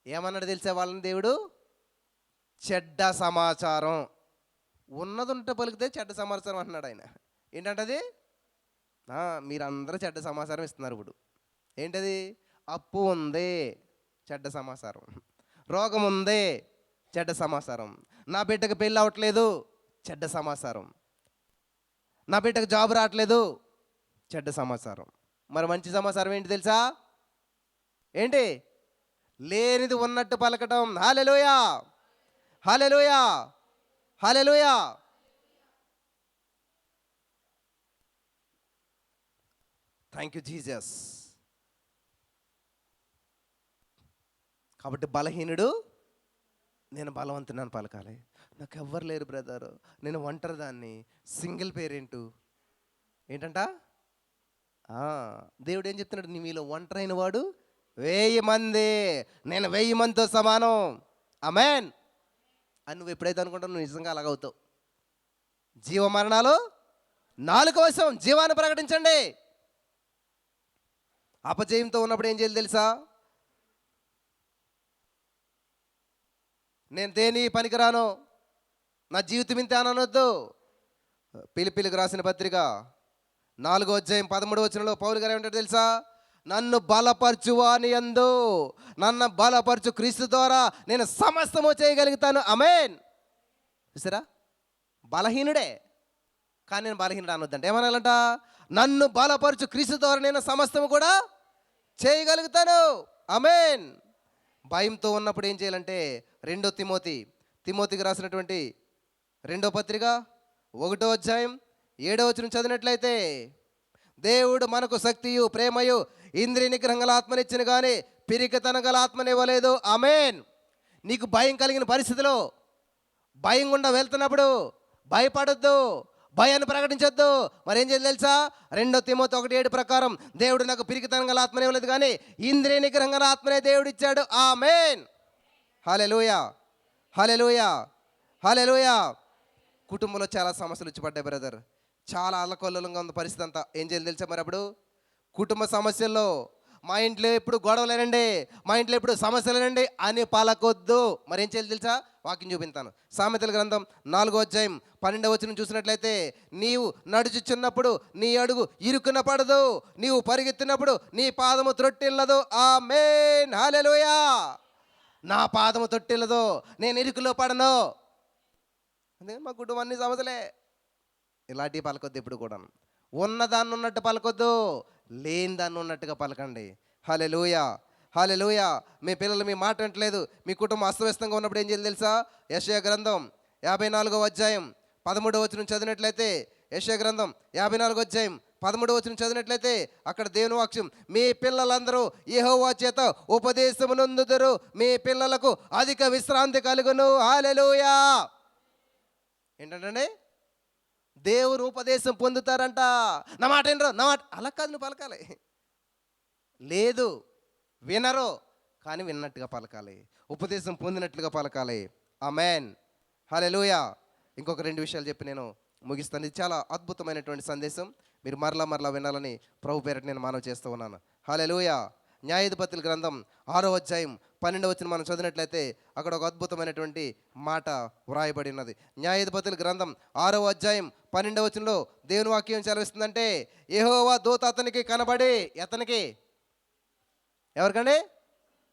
ఏమన్నాడు తెలిసే వాళ్ళని దేవుడు? చెడ్డ సమాచారం. ఉన్నదుంటే పలికితే చెడ్డ సమాచారం అంటున్నాడు ఆయన. ఏంటంటది? మీరందరూ చెడ్డ సమాచారం ఇస్తున్నారు ఇప్పుడు. ఏంటది? అప్పు ఉంది, చెడ్డ సమాచారం. రోగం ఉంది, చెడ్డ సమాచారం. నా బిడ్డకు పెళ్ళి అవ్వట్లేదు, చెడ్డ సమాచారం. నా బిడ్డకు జాబ్ రావట్లేదు, చెడ్డ సమాచారం. మరి మంచి సమాచారం ఏంటి తెలుసా? ఏంటి? లేనిది ఉన్నట్టు పలకటం. Hallelujah, hallelujah, hallelujah. Thank you Jesus. కాబట్టి బలహీనుడు నేను బలవంతునని పలకాలి. నాకు ఎవ్వరు లేరు బ్రదర్, నేను ఒంటరి దాన్ని, సింగిల్ పేరెంటు. ఏంటంట? దేవుడు ఏం చెప్తున్నాడు? నీ మీలో ఒంటరైన వాడు 1000 మంది, నేను 1000 మందితో సమానం. ఆమేన్ అని నువ్వు ఎప్పుడైతే అనుకుంటావు నువ్వు నిజంగా అలాగవుతావు. జీవమరణాలు నాలుక వశం, జీవాన్ని ప్రకటించండి. అపజయంతో ఉన్నప్పుడు ఏం చేయాలి తెలుసా? నేను దేని పనికిరాను, నా జీవితం ఇంతే అని అనొద్దు. పిలిపిలికి రాసిన పత్రిక 4వ అధ్యాయం 13వ వచనంలో పౌలు గారు ఏమంటారు తెలుసా? నన్ను బలపరచువాని యందు, నన్ను బలపరచు క్రీస్తు ద్వారా నేను సమస్తము చేయగలుగుతాను. ఆమేన్. చూసారా? బలహీనుడే కానీ నేను బలహీనుడు అనొద్దంటే ఏమనాలంట? నన్ను బలపరచు క్రీస్తు ద్వారా నేను సమస్తము కూడా చేయగలుగుతాను. ఆమేన్. భయంతో ఉన్నప్పుడు ఏం చేయాలంటే 2 తిమోతికి రాసినటువంటి 2వ పత్రిక 1వ అధ్యాయం 7వ వచనం చదివినట్లయితే, దేవుడు మనకు శక్తియు ప్రేమయు ఇంద్రియ నిగ్రహం గల ఆత్మనిచ్చిన కానీ పిరికితనం గల ఆత్మనివ్వలేదు. ఆమేన్. నీకు భయం కలిగిన పరిస్థితిలో భయం గుండా వెళ్తున్నప్పుడు భయపడొద్దు, భయాన్ని ప్రకటించొద్దు. మరి ఏం చేయాలి తెలుసా? 2 తిమోతి 1:7 ప్రకారం దేవుడు నాకు పిరికితనం గల ఆత్మనే ఇవ్వలేదు కానీ ఇంద్రియ నిగ్రహం గల ఆత్మనే దేవుడు ఇచ్చాడు. ఆమేన్. హల్లెలూయా, హల్లెలూయా, హల్లెలూయా. కుటుంబంలో చాలా సమస్యలు వచ్చి పడ్డాయి బ్రదర్, చాలా అల్లకొల్లంగా ఉంది పరిస్థితి అంతా. ఏం చేయాలి తెలుసా? మరి అప్పుడు కుటుంబ సమస్యల్లో మా ఇంట్లో ఎప్పుడు గొడవలేనండి, మా ఇంట్లో ఎప్పుడు సమస్యలేనండి అని పలకొద్దు. మరి ఏం చేయాలి తెలుసా? వాక్యం చూపిస్తాను. సామెతల గ్రంథం 4వ అధ్యాయం 12వ వచనం చూసినట్లయితే, నీవు నడుచుచున్నప్పుడు నీ అడుగు ఇరుకున పడదు, నీవు పరిగెత్తినప్పుడు నీ పాదము త్రొట్టిల్లదు. ఆమేన్, హల్లెలూయా. నా పాదము తొట్టిల్లదు, నేను ఇరుకులో పడను. అందుకని మా కుటుంబం అన్ని సమస్యలే. ఇలాంటివి పలకొద్దు ఎప్పుడు కూడా. ఉన్నదాన్ని ఉన్నట్టు పలకొద్దు, లేని దాన్ని ఉన్నట్టుగా పలకండి. హల్లెలూయా, హల్లెలూయా. మీ పిల్లలు మీ మాట వింటలేదు, మీ కుటుంబం అస్తవ్యస్తంగా ఉన్నప్పుడు ఏం చేయాలి తెలుసా? యెషయా గ్రంథం 54వ అధ్యాయం 13వ వచనం చదివినట్లయితే, యెషయా గ్రంథం 54వ అధ్యాయం 13వ వచనం చదివినట్లయితే అక్కడ దేవుని వాక్యం, మీ పిల్లలందరూ యెహోవా చేత ఉపదేశము నొందుదురు, మీ పిల్లలకు అధిక విశ్రాంతి కలుగును. హల్లెలూయా. ఏంటంటే దేవుని ఉపదేశం పొందుతారంట. నా మాట ఏంటో, నా మాట అలా కాదు, నువ్వు పలకాలి. లేదు, వినరు కానీ విన్నట్టుగా పలకాలి, ఉపదేశం పొందినట్లుగా పలకాలి. ఆమేన్, హల్లెలూయా. ఇంకొక 2 విషయాలు చెప్పి నేను ముగిస్తాను. ఇది చాలా అద్భుతమైనటువంటి సందేశం, మీరు మరలా వినాలని ప్రభు పేరట నేను మనవి చేస్తూ ఉన్నాను. హల్లెలూయా. న్యాయాధిపతుల గ్రంథం 6వ అధ్యాయం 12వ వచనం మనం చదివినట్లయితే అక్కడ ఒక అద్భుతమైనటువంటి మాట వ్రాయబడి ఉన్నది. న్యాయాధిపతుల గ్రంథం 6వ అధ్యాయం 12వ వచనంలో దేవుని వాక్యం సెలవిస్తుందంటే, యెహోవా దూత అతనికి కనబడి, అతనికి ఎవరికండి?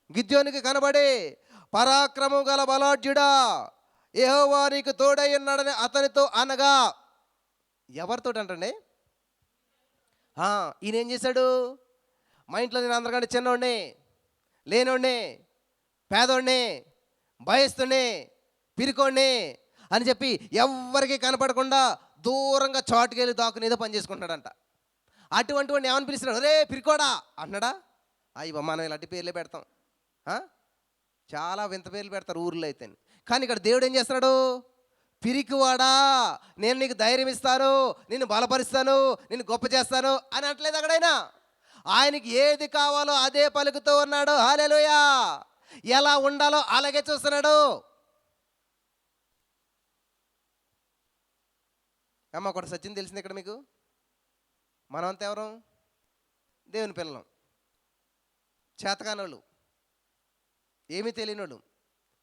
గిద్యోనికి కనబడి, పరాక్రమం గల బలాఢ్యుడా, యెహోవా నీకు తోడై ఉన్నాడని అతనితో అనగా. ఎవరితోటి అంటండి? ఈయన ఏం చేశాడు? మా ఇంట్లో నేను అందరికంటే చిన్నోడిని, లేనోడిని, పేదోడిని, భయస్తుడిని, పిరికోడిని అని చెప్పి ఎవ్వరికి కనపడకుండా దూరంగా చాటుకెళ్ళి దాక్కునేదో పని చేసుకుంటున్నాడంట. అటువంటి వాడిని ఏమని పిలుస్తున్నాడు? రే పిరికోడా అన్నాడా? అయ్యో, మనం ఇలాంటి పేర్లే పెడతాం, చాలా వింత పేర్లు పెడతారు ఊర్లో అయితే. కానీ ఇక్కడ దేవుడు ఏం చేస్తున్నాడు? పిరికివాడా, నేను నీకు ధైర్యం ఇస్తాను, నిన్ను బలపరుస్తాను, నిన్ను గొప్ప చేస్తాను అని అంటలేదు అక్కడైనా. ఆయనకి ఏది కావాలో అదే పలుకుతూ ఉన్నాడు. హల్లెలూయా. ఎలా ఉండాలో అలాగే చూస్తున్నాడు. అమ్మ ఒకటి సత్యం తెలిసింది ఇక్కడ మీకు, మనమంతా ఎవరు? దేవుని పిల్లలం, చేతకానోళ్ళు, ఏమీ తెలియనోళ్ళు.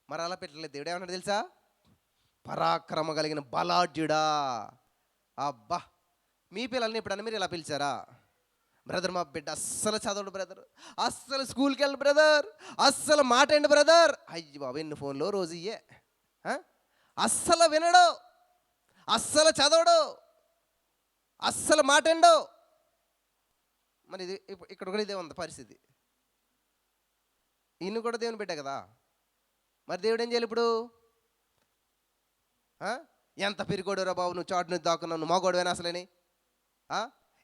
మరి అలా పెట్టలేదు దేవుడు. ఏమన్నాడు తెలుసా? పరాక్రమ కలిగిన బలాఢ్యుడా. అబ్బా, మీ పిల్లల్ని ఎప్పుడన్నా మీరు ఇలా పిలిచారా? బ్రదర్ మా బిడ్డ అస్సలు చదవడు బ్రదర్, అస్సలు స్కూల్కి వెళ్ళడు బ్రదర్, అస్సలు మాట ఏంటి బ్రదర్. అయ్యి బాబు ఎన్ని ఫోన్లో రోజు ఇయ్యే, అస్సలు వినడు, అస్సలు చదవడు, అస్సలు మాటండు. మరి ఇది ఇక్కడ కూడా ఇదే ఉంది పరిస్థితి. ఈయన కూడా దేవుని బిడ్డ కదా. మరి దేవుడు ఏం చేయాలి ఇప్పుడు? ఎంత పిరిగోడురా బాబు, నువ్వు చాటు నుంచి దాక్కున్నావు, నువ్వు మగోడువేనా అసలేని,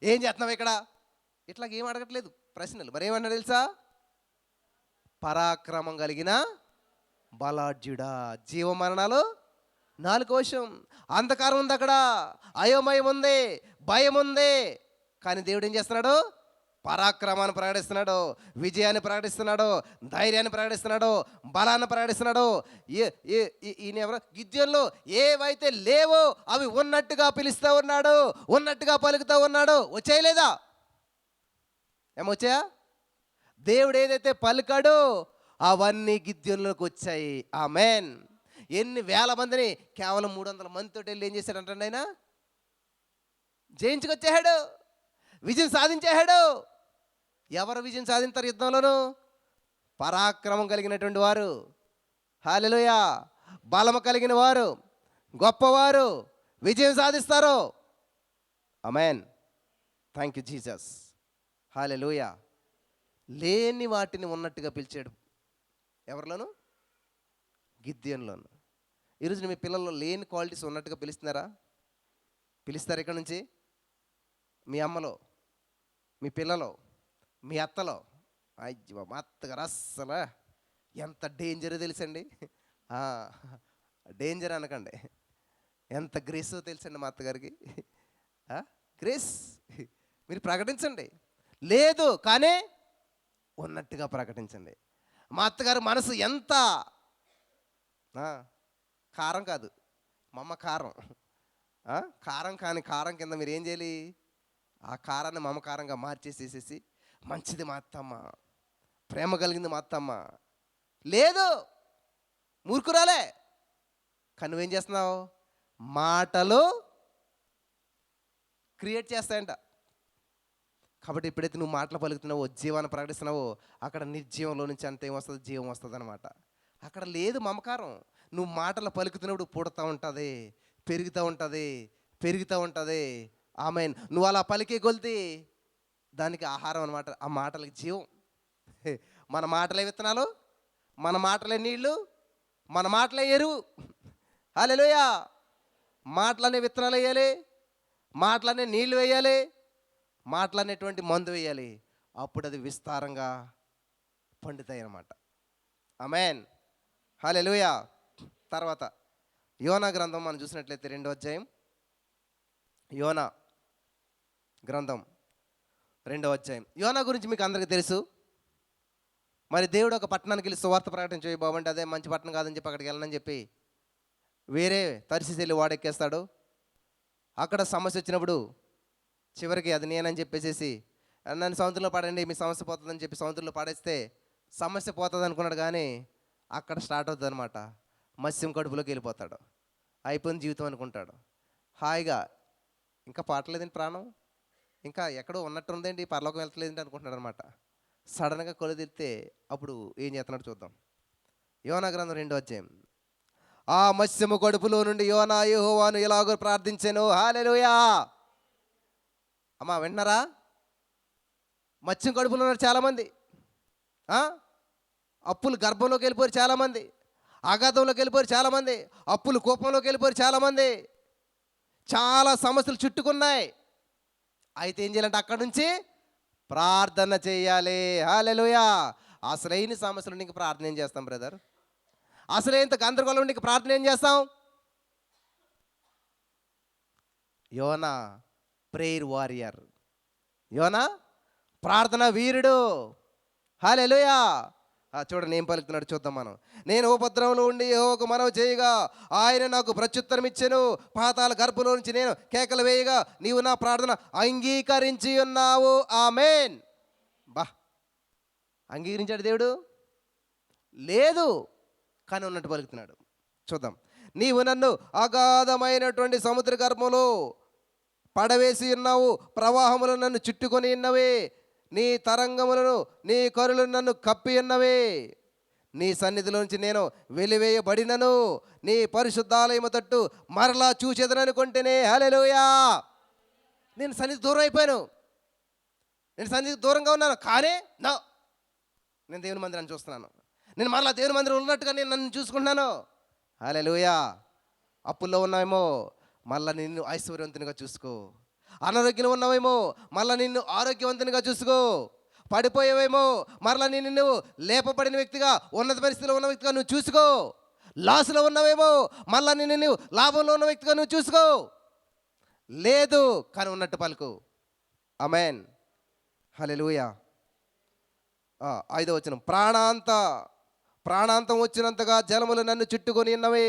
ఏం చేస్తున్నావు ఇక్కడ? ఇట్లా ఏం అడగట్లేదు ప్రశ్నలు. మరి ఏమన్నా తెలుసా? పరాక్రమం కలిగిన బలాఢ్యుడా. జీవమరణాలు 4 వశం. అంధకారం ఉంది అక్కడ, అయోమయం ఉంది, భయం ఉంది. కానీ దేవుడు ఏం చేస్తున్నాడు? పరాక్రమాన్ని ప్రకటిస్తున్నాడు, విజయాన్ని ప్రకటిస్తున్నాడు, ధైర్యాన్ని ప్రకటిస్తున్నాడు, బలాన్ని ప్రకటిస్తున్నాడు. ఈయన ఎవరు? గిద్యోనులో ఏవైతే లేవో అవి ఉన్నట్టుగా పిలుస్తూ ఉన్నాడు, ఉన్నట్టుగా పలుకుతూ ఉన్నాడు. వచ్చేయలేదా? ఏమొచ్చాయా? దేవుడు ఏదైతే పలికాడో అవన్నీ గిద్యోనులోకి వచ్చాయి. ఆమేన్. ఎన్ని వేల మందిని కేవలం 300 మందితో వెళ్ళి ఏం చేశాడంటే ఆయన జయించుకొచ్చేసాడు, విజయం సాధించేశాడు. ఎవరు విజయం సాధించారు యుద్ధంలోనూ? పరాక్రమం కలిగినటువంటి వారు. హల్లెలూయా. బలము కలిగిన వారు, గొప్పవారు విజయం సాధిస్తారు. Amen. Thank you Jesus. Hallelujah. లేని వాటిని ఉన్నట్టుగా పిలిచాడు. ఎవరిలోను? గిద్యోనులోను. ఈరోజు మీ పిల్లల్లో లేని క్వాలిటీస్ ఉన్నట్టుగా పిలుస్తున్నారా? పిలుస్తారు ఇక్కడ నుంచి? మీ అమ్మలో, మీ పిల్లలో, మీ అత్తలో. అయ్యో మా అత్తగారు అస్సలు ఎంత డేంజరో తెలుసండి. డేంజర్ అనకండి, ఎంత గ్రేసో తెలుసండి మా అత్తగారికి. గ్రేస్ మీరు ప్రకటించండి. లేదు కానీ ఉన్నట్టుగా ప్రకటించండి. మా అత్తగారు మనసు ఎంత కారం కాదు, మా అమ్మ కారం. కారం కాని కారం కింద మీరు ఏం చేయాలి? ఆ కారాన్ని మమకారంగా మార్చేసేసేసి మంచిది మా అత్తమ్మ, ప్రేమ కలిగింది మా అత్తమ్మ. లేదు, మూర్ఖురాలే. కానీ నువ్వేం చేస్తున్నావు? మాటలు క్రియేట్ చేస్తాయంట. కాబట్టి ఎప్పుడైతే నువ్వు మాటలు పలుకుతున్నావో, జీవాన్ని ప్రకటిస్తున్నావో, అక్కడ నిర్జీవంలో నుంచి అంత ఏమొస్తుంది? జీవం వస్తుంది అనమాట. అక్కడ లేదు మమకారం. నువ్వు మాటలు పలుకుతున్నప్పుడు పుడతా ఉంటుంది, పెరుగుతూ ఉంటుంది, పెరుగుతూ ఉంటుంది. ఆమేన్. నువ్వు అలా పలికే కొలితే దానికి ఆహారం అనమాట. ఆ మాటలకి జీవం. మన మాటలే విత్తనాలు, మన మాటలే నీళ్ళు, మన మాటలే ఎరువు. హల్లెలూయా. మాటలనే విత్తనాలు వేయాలి, మాటలనే నీళ్లు వేయాలి, మాటలనేటువంటి మందు వేయాలి. అప్పుడు అది విస్తారంగా పండుతాయి అన్నమాట. ఆమేన్. హల్లెలూయా. తర్వాత యోనా గ్రంథం మనం చూసినట్లయితే 2వ అధ్యాయం. యోనా గ్రంథం 2వ అధ్యాయం. యోనా గురించి మీకు అందరికీ తెలుసు. మరి దేవుడు ఒక పట్టణానికి వెళ్ళి సువార్త ప్రకటన చేయి బాబంటే, అదే మంచి పట్టణం కాదని చెప్పి అక్కడికి వెళ్ళనని చెప్పి వేరే తర్షీసు వెళ్ళి వాడెక్కేస్తాడు. అక్కడ సమస్య వచ్చినప్పుడు చివరికి అది నేనని చెప్పేసేసి నన్ను సముద్రంలో పడండి మీ సమస్య పోతుందని చెప్పి సముద్రంలో పడేస్తే సమస్య పోతుంది అనుకున్నాడు. కానీ అక్కడ స్టార్ట్ అవుతుంది అనమాట. మత్స్యం కడుపులోకి వెళ్ళిపోతాడు. అయిపోయిన జీవితం అనుకుంటాడు. హాయిగా ఇంకా పాటలేదండి ప్రాణం, ఇంకా ఎక్కడో ఉన్నట్టు ఉందండి, పరలోకం వెళ్తలేదండి అనుకుంటున్నాడు అనమాట. సడన్గా కొలు తిరితే అప్పుడు ఏం చేస్తున్నాడు చూద్దాం. యోనా గ్రంథం 2వ అధ్యాయం. ఆ మత్స్యము కడుపులో నుండి యోనా యెహోవాను ఎలాగో ప్రార్థించెను. హల్లెలూయా. అమ్మా విన్నారా? మత్స్యం కడుపులో ఉన్నారు చాలామంది, అప్పులు గర్భంలోకి వెళ్ళిపోయారు చాలామంది, అగాధంలోకి వెళ్ళిపోయారు చాలామంది, అప్పులు కోపంలోకి వెళ్ళిపోయారు చాలామంది, చాలా సమస్యలు చుట్టుకున్నాయి. అయితే ఏం చేయాలంటే అక్కడి నుంచి ప్రార్థన చేయాలి. హల్లెలూయా. అసలైన సమస్యలు నీకు ప్రార్థన ఏం చేస్తాం బ్రదర్? అసలు ఇంత గందరగోళం నీకు ప్రార్థన ఏం చేస్తాం? యోనా ప్రేయర్ వారియర్. యోనా ప్రార్థన వీరుడు. హల్లెలూయా. చూడండి ఏం పలుకుతున్నాడు చూద్దాం మనం. నేను ఉపద్రవంలో ఉండి యెహోవాకు మనవి చేయగా ఆయన నాకు ప్రత్యుత్తరం ఇచ్చెను. పాతాళ గర్భంలో నుంచి నేను కేకలు వేయగా నీవు నా ప్రార్థన అంగీకరించి ఉన్నావు. ఆమేన్. బా, అంగీకరించాడు దేవుడు? లేదు, కానీ ఉన్నట్టు పలుకుతున్నాడు. చూద్దాం. నీవు నన్ను అగాధమైనటువంటి సముద్ర గర్భంలో పడవేసి ఉన్నావు, ప్రవాహములు నన్ను చుట్టుకొని ఉన్నవే, నీ తరంగములను నీ కరులను నన్ను కప్పి ఉన్నవే. నీ సన్నిధిలోంచి నేను వెలివేయబడినను, నీ పరిశుద్ధాలయము తట్టు మరలా చూచెదననుకుంటేనే. హల్లెలూయా. నేను సన్నిధి దూరం అయిపోయాను, నేను సన్నిధి దూరంగా ఉన్నాను, కానీ నేను దేవుని మందిరాన్ని చూస్తున్నాను, నేను మరలా దేవుని మందిరం ఉన్నట్టుగా నేను నన్ను చూసుకుంటున్నాను. హల్లెలూయా. అప్పుల్లో ఉన్నామేమో, మళ్ళీ నిన్ను ఐశ్వర్యవంతునిగా చూసుకో. అనారోగ్యం ఉన్నావేమో, మళ్ళీ నిన్ను ఆరోగ్యవంతునిగా చూసుకో. పడిపోయేవేమో, మరలా నిన్ను నువ్వు లేపబడిన వ్యక్తిగా, ఉన్నత పరిస్థితిలో ఉన్న వ్యక్తిగా నువ్వు చూసుకో. లాస్లో ఉన్నావేమో, మళ్ళీ నిన్ను నువ్వు లాభంలో ఉన్న వ్యక్తిగా నువ్వు చూసుకో. లేదు, కానీ ఉన్నట్టు పలుకు. ఆమేన్. హల్లెలూయా. 5వ వచనం. ప్రాణాంతం వచ్చినంతగా జలములు నన్ను చుట్టుకొని ఉన్నవి,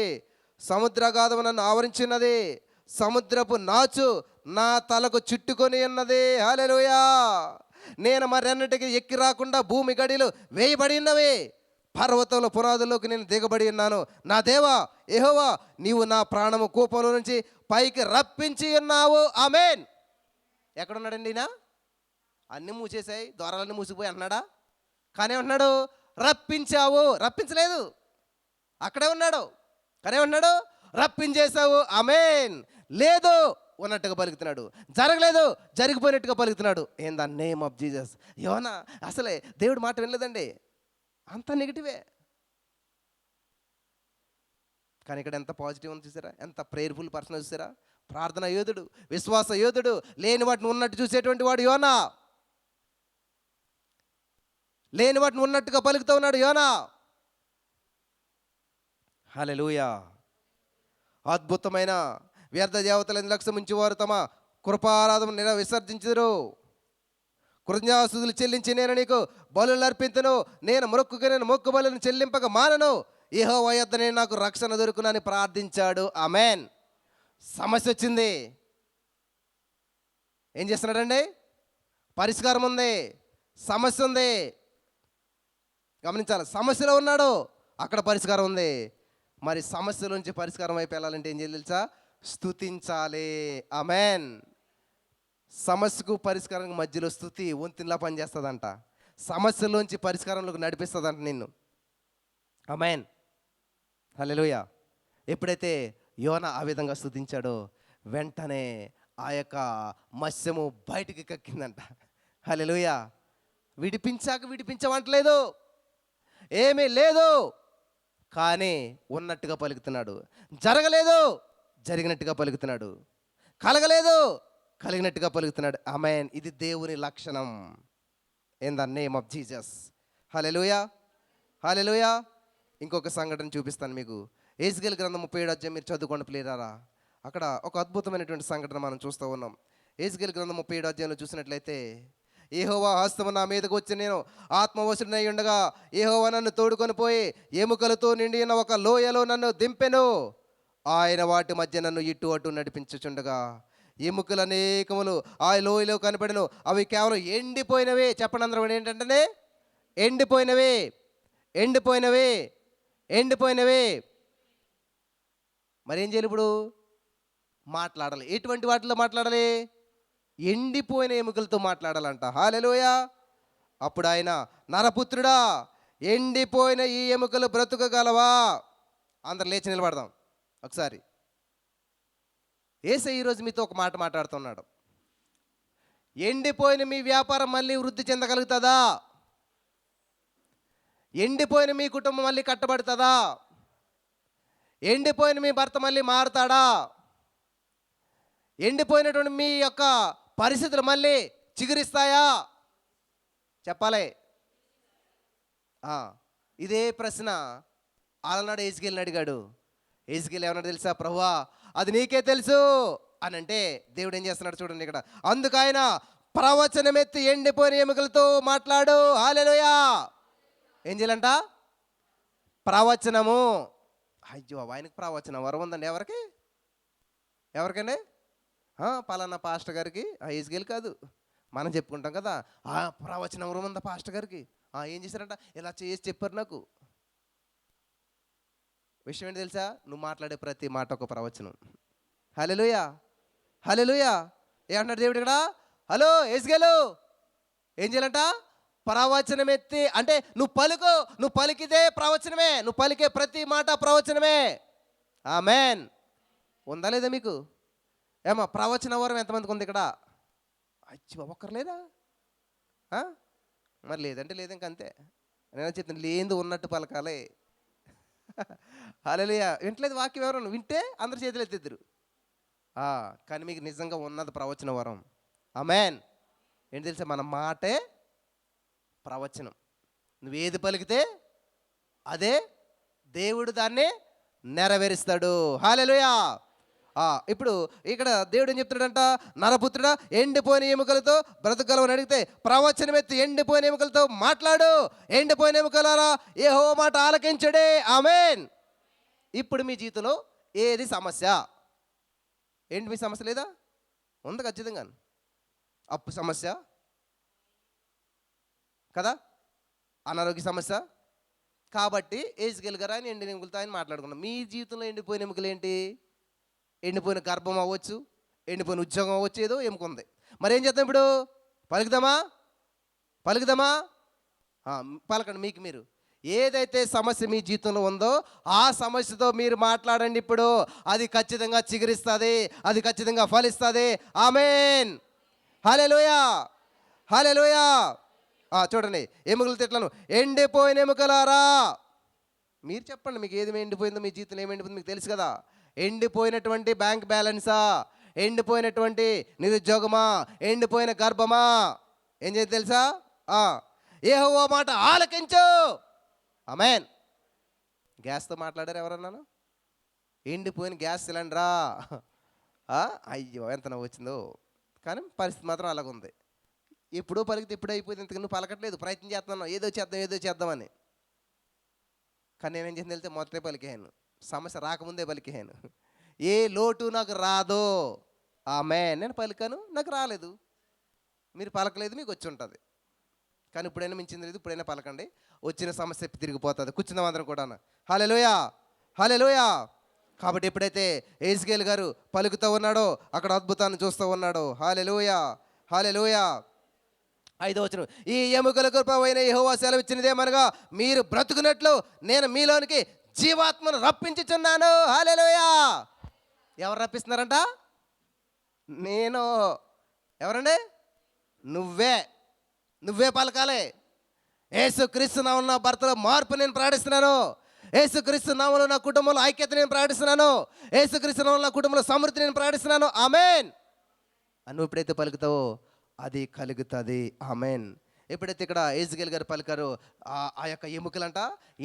సముద్రగాధము నన్ను ఆవరించినది, సముద్రపు నాచు నా తలకు చుట్టుకొని ఉన్నది. హల్లెలూయా. నేను మరెన్నటికి ఎక్కి రాకుండా భూమి గడిలు వేయబడి ఉన్నవి, పర్వతంలో పునాదుల్లోకి నేను దిగబడి ఉన్నాను. నా దేవా యెహోవా, నీవు నా ప్రాణము కూపంలో నుంచి పైకి రప్పించి ఉన్నావు. ఆమేన్. ఎక్కడున్నాడండి ఈయన? అన్నీ మూసేసాయి, ద్వారాలన్నీ మూసిపోయి అన్నాడా? కానీ ఉన్నాడు, రప్పించావు. రప్పించలేదు, అక్కడే ఉన్నాడు. కానీ ఉన్నాడు, రప్పించేశావు. ఆమేన్. లేదు, ఉన్నట్టుగా పలుకుతున్నాడు. జరగలేదు, జరిగిపోయినట్టుగా పలుకుతున్నాడు. In the name of Jesus. యోనా అసలే దేవుడి మాట వినలేదండి, అంత నెగిటివే. కానీ ఇక్కడ ఎంత పాజిటివ్ ఉంది చూసారా, ఎంత ప్రేయర్ఫుల్ పర్సన్ చూసారా. ప్రార్థన యోధుడు, విశ్వాస యోధుడు, లేని వాటిని ఉన్నట్టు చూసేటువంటి వాడు యోనా. లేని వాటిని ఉన్నట్టుగా పలుకుతూ ఉన్నాడు యోనా. హల్లెలూయా. అద్భుతమైన వ్యర్థ దేవతలను లక్ష్యం ఉంచి వారు తమ కృపారాధన విసర్జించరు. కృతజ్ఞతాస్తుతులు చెల్లించి నేను నీకు బలులు అర్పింతును, నేను మొక్కు బలులను చెల్లింపక మానను, యెహోవా యొద్ద నేను నాకు రక్షణ దొరుకునని ప్రార్థించాడు. ఆమేన్. సమస్య వచ్చింది, ఏం చేస్తున్నాడండి? పరిష్కారం ఉంది, సమస్య ఉంది. గమనించాలి, సమస్యలో ఉన్నాడు, అక్కడ పరిష్కారం ఉంది. మరి సమస్యల నుంచి పరిష్కారం వైపు వెళ్ళాలంటే ఏం చేయాలి తెలుసా? స్తుతించాలి. ఆమేన్. సమస్యకు పరిష్కారం మధ్యలో స్తుతి వంతిలా పనిచేస్తుందంట. సమస్యలోంచి పరిష్కారంలోకి నడిపిస్తుందంట నిన్ను. ఆమేన్. హల్లెలూయా. ఎప్పుడైతే యోనా ఆ విధంగా స్తుతించాడో వెంటనే ఆ యొక్క మత్స్యము బయటికి కక్కిందంట. హల్లెలూయా. విడిపించవంటలేదు, ఏమీ లేదు, కానీ ఉన్నట్టుగా పలుకుతున్నాడు. జరగలేదు, జరిగినట్టుగా పలుకుతున్నాడు. కలగలేదు, కలిగినట్టుగా పలుకుతున్నాడు. ఆమేన్. ఇది దేవుని లక్షణం. In the name of Jesus. Hallelujah. Hallelujah. ఇంకొక సంఘటన చూపిస్తాను మీకు. యెహెజ్కేలు గ్రంథం 37వ అధ్యాయం మీరు చదువుకోండి ప్రియులారా. అక్కడ ఒక అద్భుతమైనటువంటి సంఘటన మనం చూస్తూ ఉన్నాం. యెహెజ్కేలు గ్రంథం 37వ అధ్యాయంలో చూసినట్లయితే, యెహోవా హస్తము నా మీదకు వచ్చి నేను ఆత్మవశుడనై ఉండగా యెహోవా నన్ను తోడుకొని పోయి ఎముకలతో నిండి ఉన్న ఒక లోయలో నన్ను దింపెను. ఆయన వాటి మధ్య నన్ను ఇటు అటు నడిపించుచుండగా ఎముకలు అనేకములు ఆ లోయలో కనపడెను. అవి కేవలం ఎండిపోయినవే. చెప్పండి అందరూ ఏంటంటే ఎండిపోయినవే, ఎండిపోయినవే, ఎండిపోయినవే. మరి ఏం చేయాలి ఇప్పుడు? మాట్లాడాలి. ఎటువంటి వాటిలో మాట్లాడాలి? ఎండిపోయిన ఎముకలతో మాట్లాడాలంట. హల్లెలూయా. అప్పుడు ఆయన, నరపుత్రుడా, ఎండిపోయిన ఈ ఎముకలు బ్రతుకగలవా? అందరు లేచి నిలబడదాం ఒకసారి. యేసయ్య ఈరోజు మీతో ఒక మాట మాట్లాడుతున్నాడు. ఎండిపోయిన మీ వ్యాపారం మళ్ళీ వృద్ధి చెందగలుగుతుందా? ఎండిపోయిన మీ కుటుంబం మళ్ళీ కట్టబడుతుందా? ఎండిపోయిన మీ భర్త మళ్ళీ మారుతాడా? ఎండిపోయినటువంటి మీ యొక్క పరిస్థితులు మళ్ళీ చిగురిస్తాయా? చెప్పాలి. ఇదే ప్రశ్న ఆలనాడు యెహెజ్కేలుని అడిగాడు. యెహెజ్కేలు ఏమన్నాడు తెలుసా? ప్రభువా, అది నీకే తెలుసు, అని అంటే దేవుడు ఏం చేస్తున్నాడు చూడండి ఇక్కడ. అందుకు ఆయన ప్రవచనమెత్తి ఎండిపోయిన ఎముకలతో మాట్లాడు. హల్లెలూయా. ఏం చేయాలంట? ప్రవచనము. అయ్యో, ఆయనకి ప్రవచనం వరం ఉందండి. ఎవరికండి? పలానా పాస్టర్ గారికి. ఈజ్కేల్ కాదు, మనం చెప్పుకుంటాం కదా, ప్రవచనం వరం ఉందా పాస్టర్ గారికి. ఏం చేశారంట? ఇలా చేసి చెప్పారు నాకు. విషయం ఏంటి తెలుసా? నువ్వు మాట్లాడే ప్రతి మాట ఒక ప్రవచనం. హల్లెలూయా, హల్లెలూయా. ఏమన్నాడు దేవుడు ఇక్కడ? హలో ఈజ్కేలు, ఏం చేయాలంట? ప్రవచనం ఎత్తి. అంటే నువ్వు పలికితే ప్రవచనమే. నువ్వు పలికే ప్రతి మాట ప్రవచనమే. ఆమేన్. ఉందా లేదా మీకు? ఏమో ప్రవచన వరం ఎంతమందికి ఉంది ఇక్కడ? అచ్చి ఒక్కరు లేదా? మరి లేదంటే లేదు, ఇంకంతే. నేను చెప్తాను, లేదు ఉన్నట్టు పలకాలే. హల్లెలూయా. వింటలేదు వాక్యం ఎవరు? వింటే అందరు చేతులు ఎత్తిద్దరు. కానీ మీకు నిజంగా ఉన్నది ప్రవచన వరం. ఆమేన్. ఏంటి తెలుసా? మన మాటే ప్రవచనం. నువ్వేది పలికితే అదే దేవుడు దాన్ని నెరవేరుస్తాడు. హల్లెలూయా. ఇప్పుడు ఇక్కడ దేవుడు ఏం చెప్తున్నాడంట? నరపుత్రుడా, ఎండిపోయిన ఎముకలతో బ్రతకగలవని అడిగితే ప్రవచనం ఎత్తి ఎండిపోయిన ఎముకలతో మాట్లాడు. ఎండిపోయిన ఎముకలారా యెహోవా మాట ఆలకించుడే. ఆమేన్. ఇప్పుడు మీ జీవితంలో ఏది సమస్య? ఏంటి మీ సమస్య? లేదా? ఉంది ఖచ్చితంగా. అప్పు సమస్య కదా, అనారోగ్య సమస్య. కాబట్టి ఈజ్కేల్ గారు ఆయన ఎండిన ఎముకలతో ఆయన మాట్లాడుకున్నాం. మీ జీవితంలో ఎండిపోయిన ఎముకలు ఏంటి? ఎండిపోయిన గర్భం అవ్వచ్చు, ఎండిపోయిన ఉద్యోగం అవ్వచ్చు, ఏదో ఎముక ఉంది. మరి ఏం చేద్దాం ఇప్పుడు? పలుకుదామా? పలకండి. మీకు మీరు ఏదైతే సమస్య మీ జీవితంలో ఉందో ఆ సమస్యతో మీరు మాట్లాడండి. ఇప్పుడు అది ఖచ్చితంగా చిగురిస్తుంది, అది ఖచ్చితంగా ఫలిస్తుంది. ఆమేన్. హల్లెలూయా, హల్లెలూయా. చూడండి, ఎముకలు తిట్లను. ఎండిపోయిన ఎముకలారా, మీరు చెప్పండి, మీకు ఏది ఎండిపోయిందో, మీ జీవితంలో ఏమి ఎండిపోయిందో మీకు తెలుసు కదా. ఎండిపోయినటువంటి బ్యాంక్ బ్యాలెన్సా? ఎండిపోయినటువంటి నిరుద్యోగమా? ఎండిపోయిన గర్భమా? ఏం చేయాలి తెలుసా? యెహోవా మాట ఆలకించు. ఆమేన్. గ్యాస్తో మాట్లాడారు ఎవరన్నాను? ఎండిపోయిన గ్యాస్ సిలిండరా? అయ్యో, ఎంత నవ్వు వచ్చిందో. కానీ పరిస్థితి మాత్రం అలాగుంది. ఎప్పుడో పలికితే ఇప్పుడే అయిపోయింది. ఇంతకు నువ్వు పలకట్లేదు, ప్రయత్నం చేస్తున్నావు, ఏదో చేద్దామని. కానీ నేనేం చేసింది వెళ్తే మొదటే పలికాను, సమస్య రాకముందే పలికాను. ఏ లోటు నాకు రాదో. ఆమేన్. నేను పలికాను, నాకు రాలేదు. మీరు పలకలేదు, మీకు వచ్చి ఉంటుంది. కానీ ఇప్పుడైనా మించింది లేదు, ఇప్పుడైనా పలకండి, వచ్చిన సమస్య తిరిగిపోతుంది. కూర్చుందాం అందరం కూడా. హల్లెలూయా, హల్లెలూయా. కాబట్టి ఎప్పుడైతే ఈజ్కేల్ గారు పలుకుతూ ఉన్నాడో అక్కడ అద్భుతాన్ని చూస్తూ ఉన్నాడు. హల్లెలూయా, హల్లెలూయా. 5వ వచనం, ఈ ఎముకలకు ప్రభువైన యెహోవా సెలవిచ్చినదేమనగా మీరు బ్రతుకున్నట్లు నేను మీలోనికి జీవాత్మను రప్పించుచున్నాను. హల్లెలూయా. ఎవరు రప్పిస్తున్నారంట? నేను. ఎవరండి? నువ్వే పలకాలి. యేసుక్రీస్తు నామమున నా భర్తలో మార్పు నేను ప్రకటిస్తున్నాను. యేసుక్రీస్తు నామమున నా కుటుంబంలో ఐక్యత నేను ప్రకటిస్తున్నాను. యేసుక్రీస్తు నామమున నా కుటుంబంలో సమృద్ధి నేను ప్రకటిస్తున్నాను. ఆమేన్. నువ్వు ఎప్పుడైతే పలుకుతావో అది కలుగుతుంది. ఆమేన్. ఎప్పుడైతే ఇక్కడ ఈజ్కేల్ గారు పలికారో ఆ యొక్క ఎముకలంట,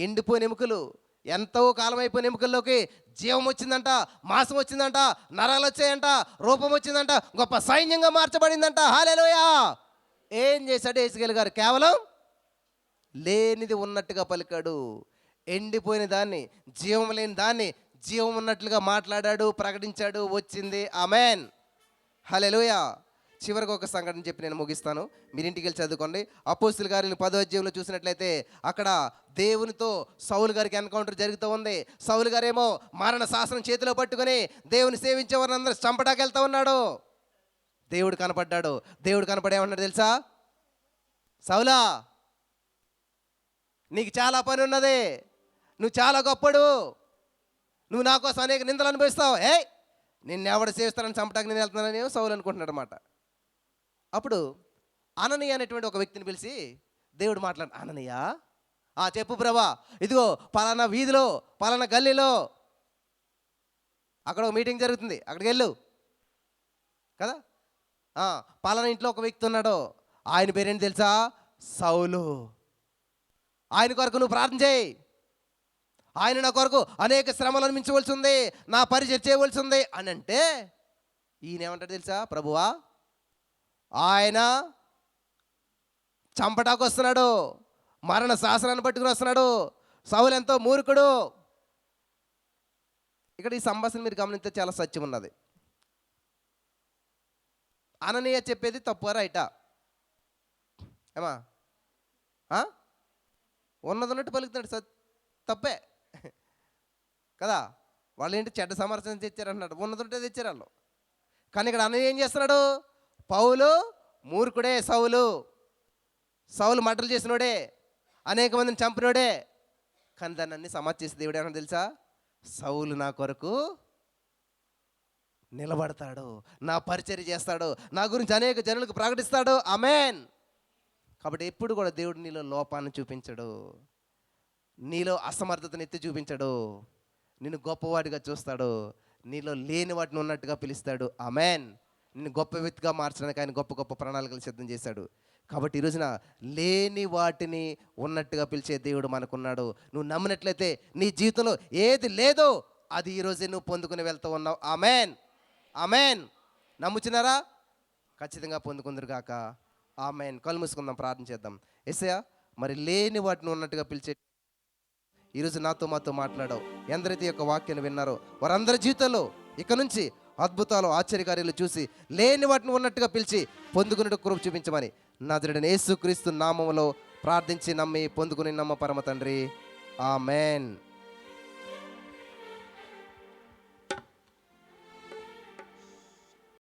ఎండిపోయిన ఎముకలు, ఎంతో కాలం అయిపోయిన ఎముకల్లోకి జీవం వచ్చిందంట, మాంసం వచ్చిందంట, నరాలు వచ్చాయంట, రూపం వచ్చిందంట, గొప్ప సైన్యంగా మార్చబడిందంట. హల్లెలూయా. ఏం చేశాడు ఈజ్కేల్ గారు? కేవలం లేనిది ఉన్నట్టుగా పలికాడు. ఎండిపోయిన దాన్ని, జీవం లేని దాన్ని జీవం ఉన్నట్లుగా మాట్లాడాడు, ప్రకటించాడు, వచ్చింది. ఆమేన్. హల్లెలూయా. చివరికి ఒక సంఘటన చెప్పి నేను ముగిస్తాను, మీరు ఇంటికి వెళ్ళి చదువుకోండి. అపోస్తుల కార్యాలు 10వ అధ్యాయంలో చూసినట్లయితే అక్కడ దేవునితో సౌలు గారికి ఎన్కౌంటర్ జరుగుతూ ఉంది. సౌలు గారేమో మరణ శాసనం చేతిలో పట్టుకొని దేవుని సేవించే వారిని అందరూ చంపడానికి వెళ్తూ ఉన్నాడు. దేవుడు కనపడ్డాడు. దేవుడు కనపడి ఏమన్నాడు తెలుసా? సౌలా, నీకు చాలా పని ఉన్నది, నువ్వు చాలా గొప్పడు, నువ్వు నా కోసం అనేక నిందలు అనుభవిస్తావు. నిన్నెవడు సేవిస్తానని చంపడానికి నేను వెళ్తున్నానని సౌలు అనుకుంటున్నాడు అన్నమాట. అప్పుడు అననీయ అనేటువంటి ఒక వ్యక్తిని పిలిచి దేవుడు మాట్లాడు. అననీయ, చెప్పు ప్రభా, ఇదిగో పలానా వీధిలో పలానా గల్లీలో అక్కడ ఒక మీటింగ్ జరుగుతుంది, అక్కడికి వెళ్ళు కదా. పలానా ఇంట్లో ఒక వ్యక్తి ఉన్నాడు, ఆయన పేరేంటి తెలుసా? సౌలు. ఆయన కొరకు నువ్వు ప్రార్థన చేయి. ఆయన నా కొరకు అనేక శ్రమలు అనిపించవలసి ఉంది, నా పరిచయం చేయవలసి ఉంది అని అంటే ఈయన ఏమంటాడు తెలుసా? ప్రభువా, ఆయన చంపటాకు వస్తున్నాడు, మరణ శాసనాన్ని పట్టుకుని వస్తున్నాడు, సౌలు ఎంతో మూర్ఖుడు. ఇక్కడ ఈ సంభాషణ మీరు గమనిస్తే చాలా సత్యం ఉన్నది. అననీయ చెప్పేది తప్పు రైటా? ఏమా ఉన్నది ఉన్నట్టు పలుకుతున్నాడు, తప్పే కదా. వాళ్ళు ఏంటి చెడ్డ సమర్థన తెచ్చారు అన్నాడు, ఉన్నదంటే తెచ్చారు వాళ్ళు. కానీ ఇక్కడ అన్నయ్య ఏం చేస్తున్నాడు? పౌలు మూర్ఖుడే, సౌలు మర్డర్లు చేసినోడే, అనేక మందిని చంపినోడే. కానీ దాన్ని అన్ని సమాధి చేసి దేవుడు ఏమన్నా తెలుసా? సౌలు నా కొరకు నిలబడతాడు, నా పరిచర్య చేస్తాడు, నా గురించి అనేక జనులకు ప్రకటిస్తాడు. ఆమేన్. కాబట్టి ఎప్పుడు కూడా దేవుడు నీలో లోపాన్ని చూపించడు, నీలో అసమర్థతను ఎత్తి చూపించడు, నిన్ను గొప్పవాడిగా చూస్తాడు, నీలో లేని వాటిని ఉన్నట్టుగా పిలుస్తాడు. ఆమేన్. నిన్ను గొప్ప వ్యక్తిగా మార్చడానికి ఆయన గొప్ప గొప్ప ప్రణాళికలు సిద్ధం చేశాడు. కాబట్టి ఈ రోజున లేని వాటిని ఉన్నట్టుగా పిలిచే దేవుడు మనకున్నాడు. నువ్వు నమ్మినట్లయితే నీ జీవితంలో ఏది లేదో అది ఈరోజే నువ్వు పొందుకుని వెళ్తూ ఉన్నావు. ఆమేన్, ఆమేన్. నమ్ముచున్నారా? ఖచ్చితంగా పొందుకుందరుగాక. ఆమేన్. కళ్ళు మూసుకుందాం, ప్రార్థన చేద్దాం. యేసయ్యా, మరి లేని వాటిని ఉన్నట్టుగా పిలిచే ఈరోజు నాతో మాతో మాట్లాడావు. ఎందరైతే యొక్క వాక్యాన్ని విన్నారో వారందరి జీవితంలో ఇక నుంచి అద్భుతాలు, ఆశ్చర్యకార్యాలు చూసి లేని వాటిని ఉన్నట్టుగా పిలిచి పొందుకునే కృప చూపించమని నజరేయుడైన యేసుక్రీస్తు నామములో ప్రార్థించి నమ్మి పొందుకుని నమ్మ పరమ తండ్రి. ఆమేన్.